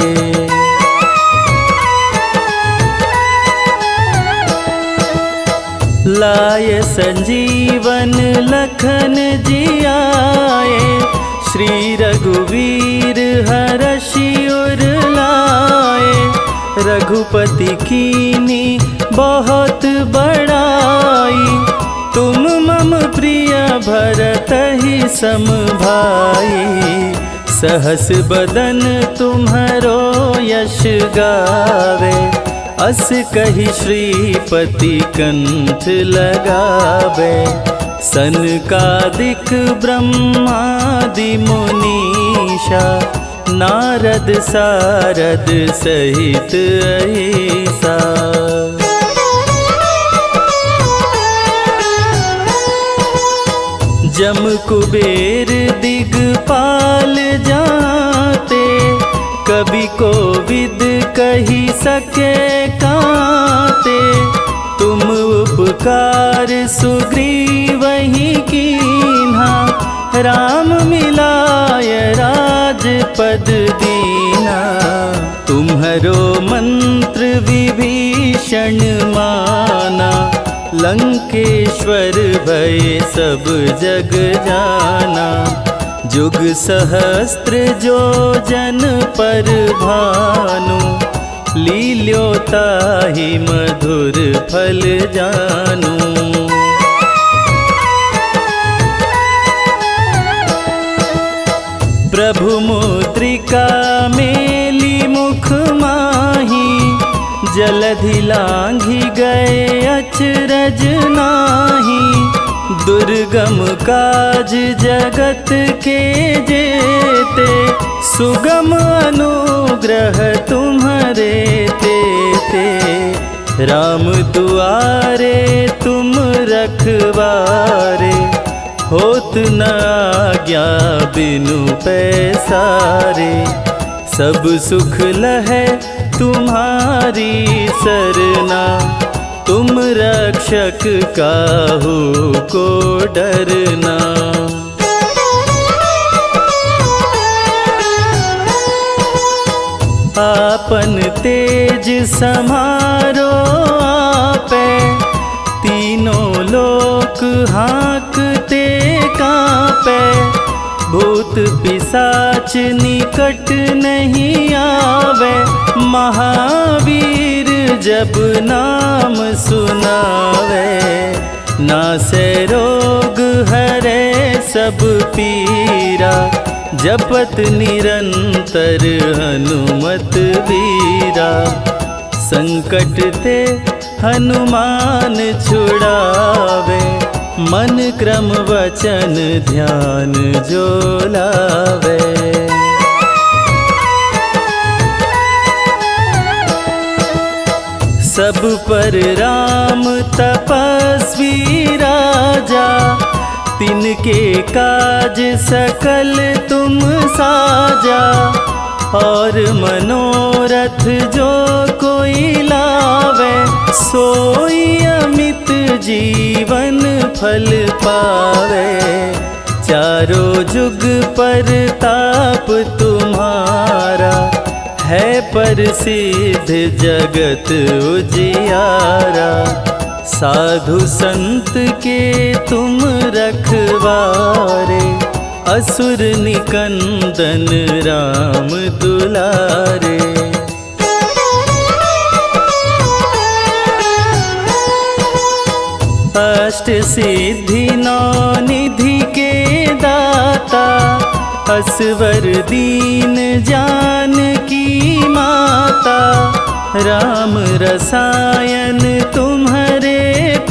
लाय संजीवन लखन जियाए, श्री रघुवीर हरषि उर लाए। रघुपति कीन्ही बहुत बड़ाई, तुम मम प्रिय भरतहि सम भाई। सहस बदन तुम्हरो यश गावे, अस कहि श्रीपति कंठ लगावे। सनकादिक ब्रह्मादि मुनीषा, नारद सारद सहित अहिसा। जम कुबेर दिगपाल जाते, कवि कोविद कही सके काते। तुम उपकार सुग्रीवहि कीन्हा, राम मिलाय राजपद दीना। तुम्हरो मंत्र विभीषण माना, लंकेश्वर भय सब जग जाना। जुग सहस्त्र जो जन पर भानु, लील्योताहि मधुर फल जानू। प्रभु मुद्रिका मेली मुख माही, जलधि लांघि गए अचरज नाही। दुर्गम काज जगत के जेते, सुगम अनुग्रह तुम्हरे तेते। राम दुआरे तुम रखवारे, होत न आज्ञा बिनु पैसारे। सब सुख लहै तुम्हारी सरना, तुम रक्षक काहू को डरना। आपन तेज समारो आपे, तीनों लोक हाँकते कांपे। भूत पिशाच निकट नहीं आवे, महावीर जब नाम सुनावे। नासै रोग हरै सब पीरा, जपत निरंतर हनुमत वीरा। संकट ते हनुमान छुड़ावे, मन क्रम वचन ध्यान जो लावे। सब पर राम तपस्वी राजा, तिनके काज सकल तुम साजा। और मनोरथ जो कोई लावे, सोई अमित जीवन फल पावे। चारों जुग पर ताप तुम्हारा, है प्रसिद्ध जगत उजियारा। साधु संत के तुम रखवारे, असुर निकंदन राम दुलारे। अष्ट सिद्धि नौ निधि के दाता, असवर दीन जानकी माता। राम रसायन तुम्हारे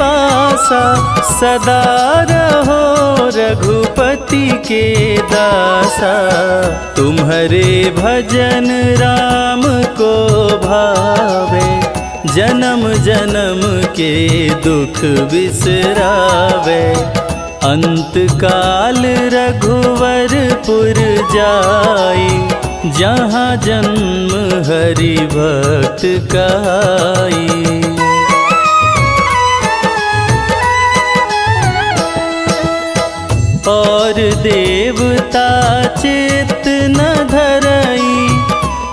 निवासा, सदा रहो रघुपति के दासा। तुम्हारे भजन राम को भावे, जन्म जन्म के दुख बिसरावे। अंत काल रघुवरपुर जाई, जहाँ जन्म हरि भक्त काई। और देवता चित्त न धरई,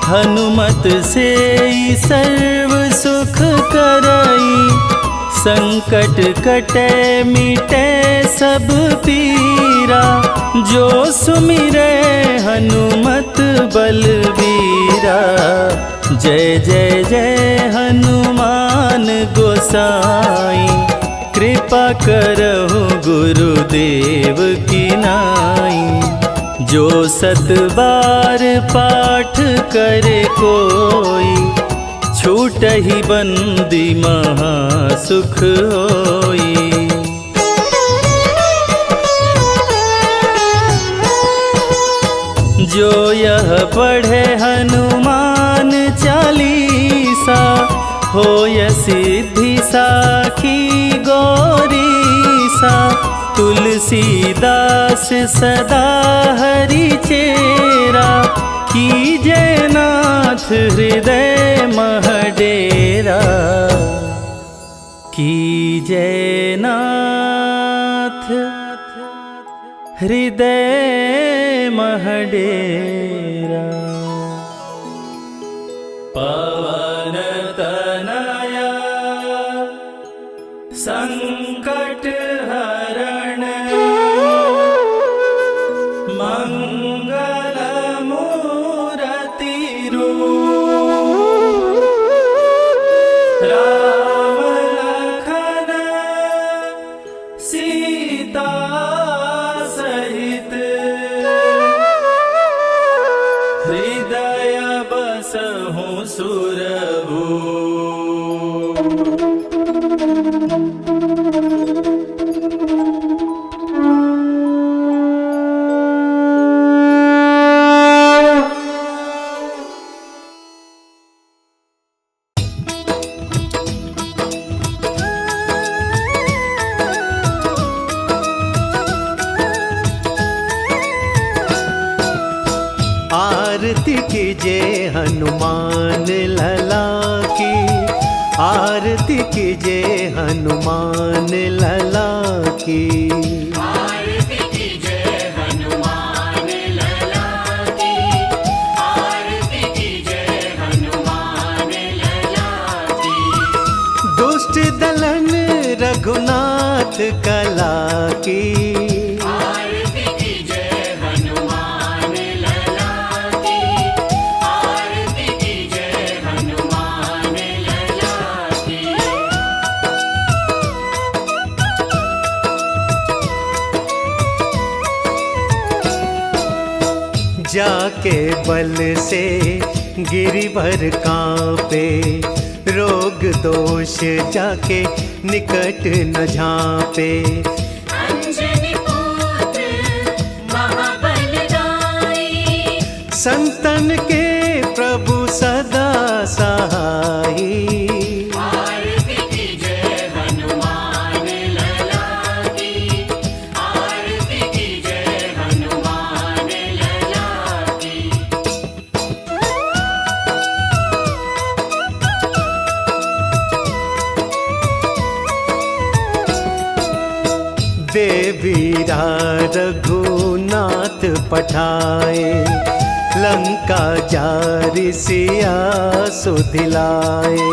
हनुमत से सर्व सुख करई। संकट कटे मिटे सब पीरा, जो सुमिरे हनुमत बलबीरा। जय जय जय हनुमान गोसाई, कृपा करहु गुरुदेव की नाई। जो 7 बार पाठ करे कोई, छूटहि बंदी महा सुख होई। जो यह पढ़े हनुमान चालीसा, होय सिद्धि साखी गौरीसा। तुलसीदास सदा हरि चेरा, कीजय नाथ हृदय मह डेरा। कीजय नाथ हृदय मह डेरा। पवन तनया संकट हरण, मंगल मूरति रूप। राम लखन सीता सहित, हृदय बसहु सुरभूप। आरती कीजिए हनुमान लला की, आरती कीजिए हनुमान लला की। आरती कीजिए हनुमान लला की, आरती कीजिए हनुमान लला की। दुष्ट दलन रघुनाथ कला की, आरती कीजिए हनुमान लला की, आरती कीजिए हनुमान लला की। जाके बल से गिरिवर कांपे, रोग दोष जाके निकट न झांपे। अंजनी पुत्र महाबलदाई, संतन के प्रभु सदा सहाई। आरती कीजिए हनुमान लला की, आरती कीजिए हनुमान लला की। देवीरा रघुनाथ पठाए, लंका जारि सिया सुधिलाए।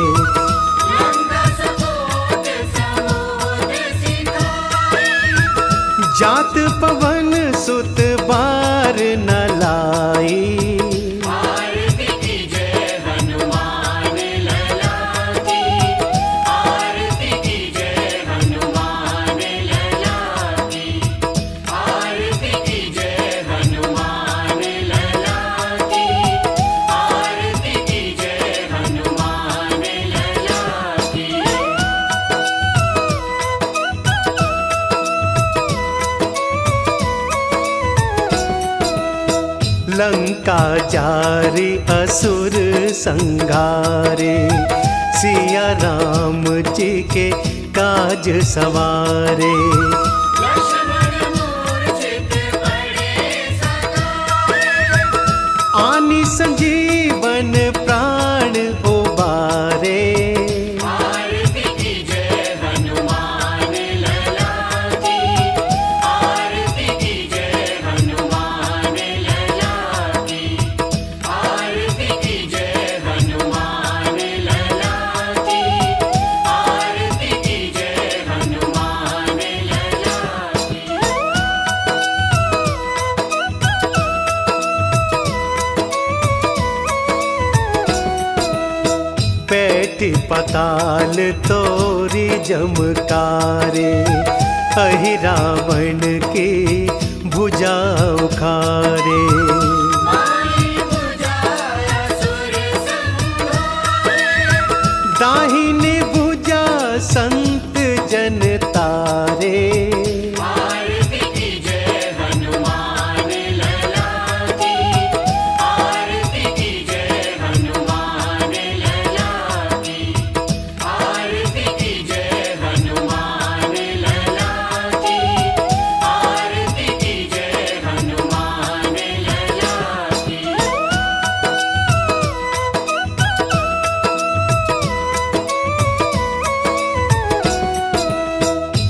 लंका सपोत समोद सिखाए, जात पवन सुत बार न लाई। आरती कीजिए हनुमान लला की, आरती कीजिए हनुमान लला की, आरती कीजिए हनुमान लला की, आरती कीजिए हनुमान लला की। लंका जारी असुर संघारे, सिया राम जी के काज सवारे। लक्ष्मण मूर्छित पड़े सकाए, आनी संजीवन प्राण उबारे। आरती कीजिए हनुमान लला की, आरती कीजिए हनुमान लला की, आरती कीजिए हनुमान लला की, आरती कीजिए हनुमान लला की। पैठी पताल तोरी जमकारे, अहि रावण की भुजा उखारे। माई बुझाया सुर संहारे, दाहिनी भुजा संत जन तारे। आरती कीजिए हनुमान लला की, आरती कीजिए हनुमान लला की, आरती कीजिए हनुमान लला की, आरती कीजिए हनुमान लला की।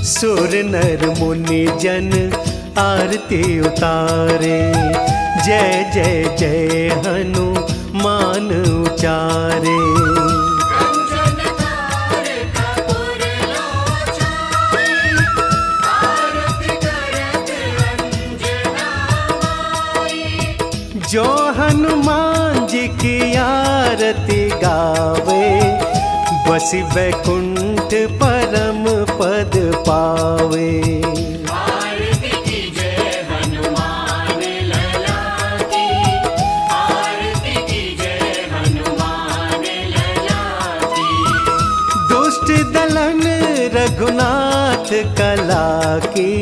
सुर नर मुनि जन आरती उतारे, जय जय जय हनुमान उचारे। कंचन थार कपूर लोचनाई, आरती करत अंजना माई। जो हनुमान जी की आरती गावे, बसी वैकुंठ परम पद पावे। आरती कीजिए हनुमान लला की, आरती कीजिए हनुमान लला की। दुष्ट दलन रघुनाथ कला की,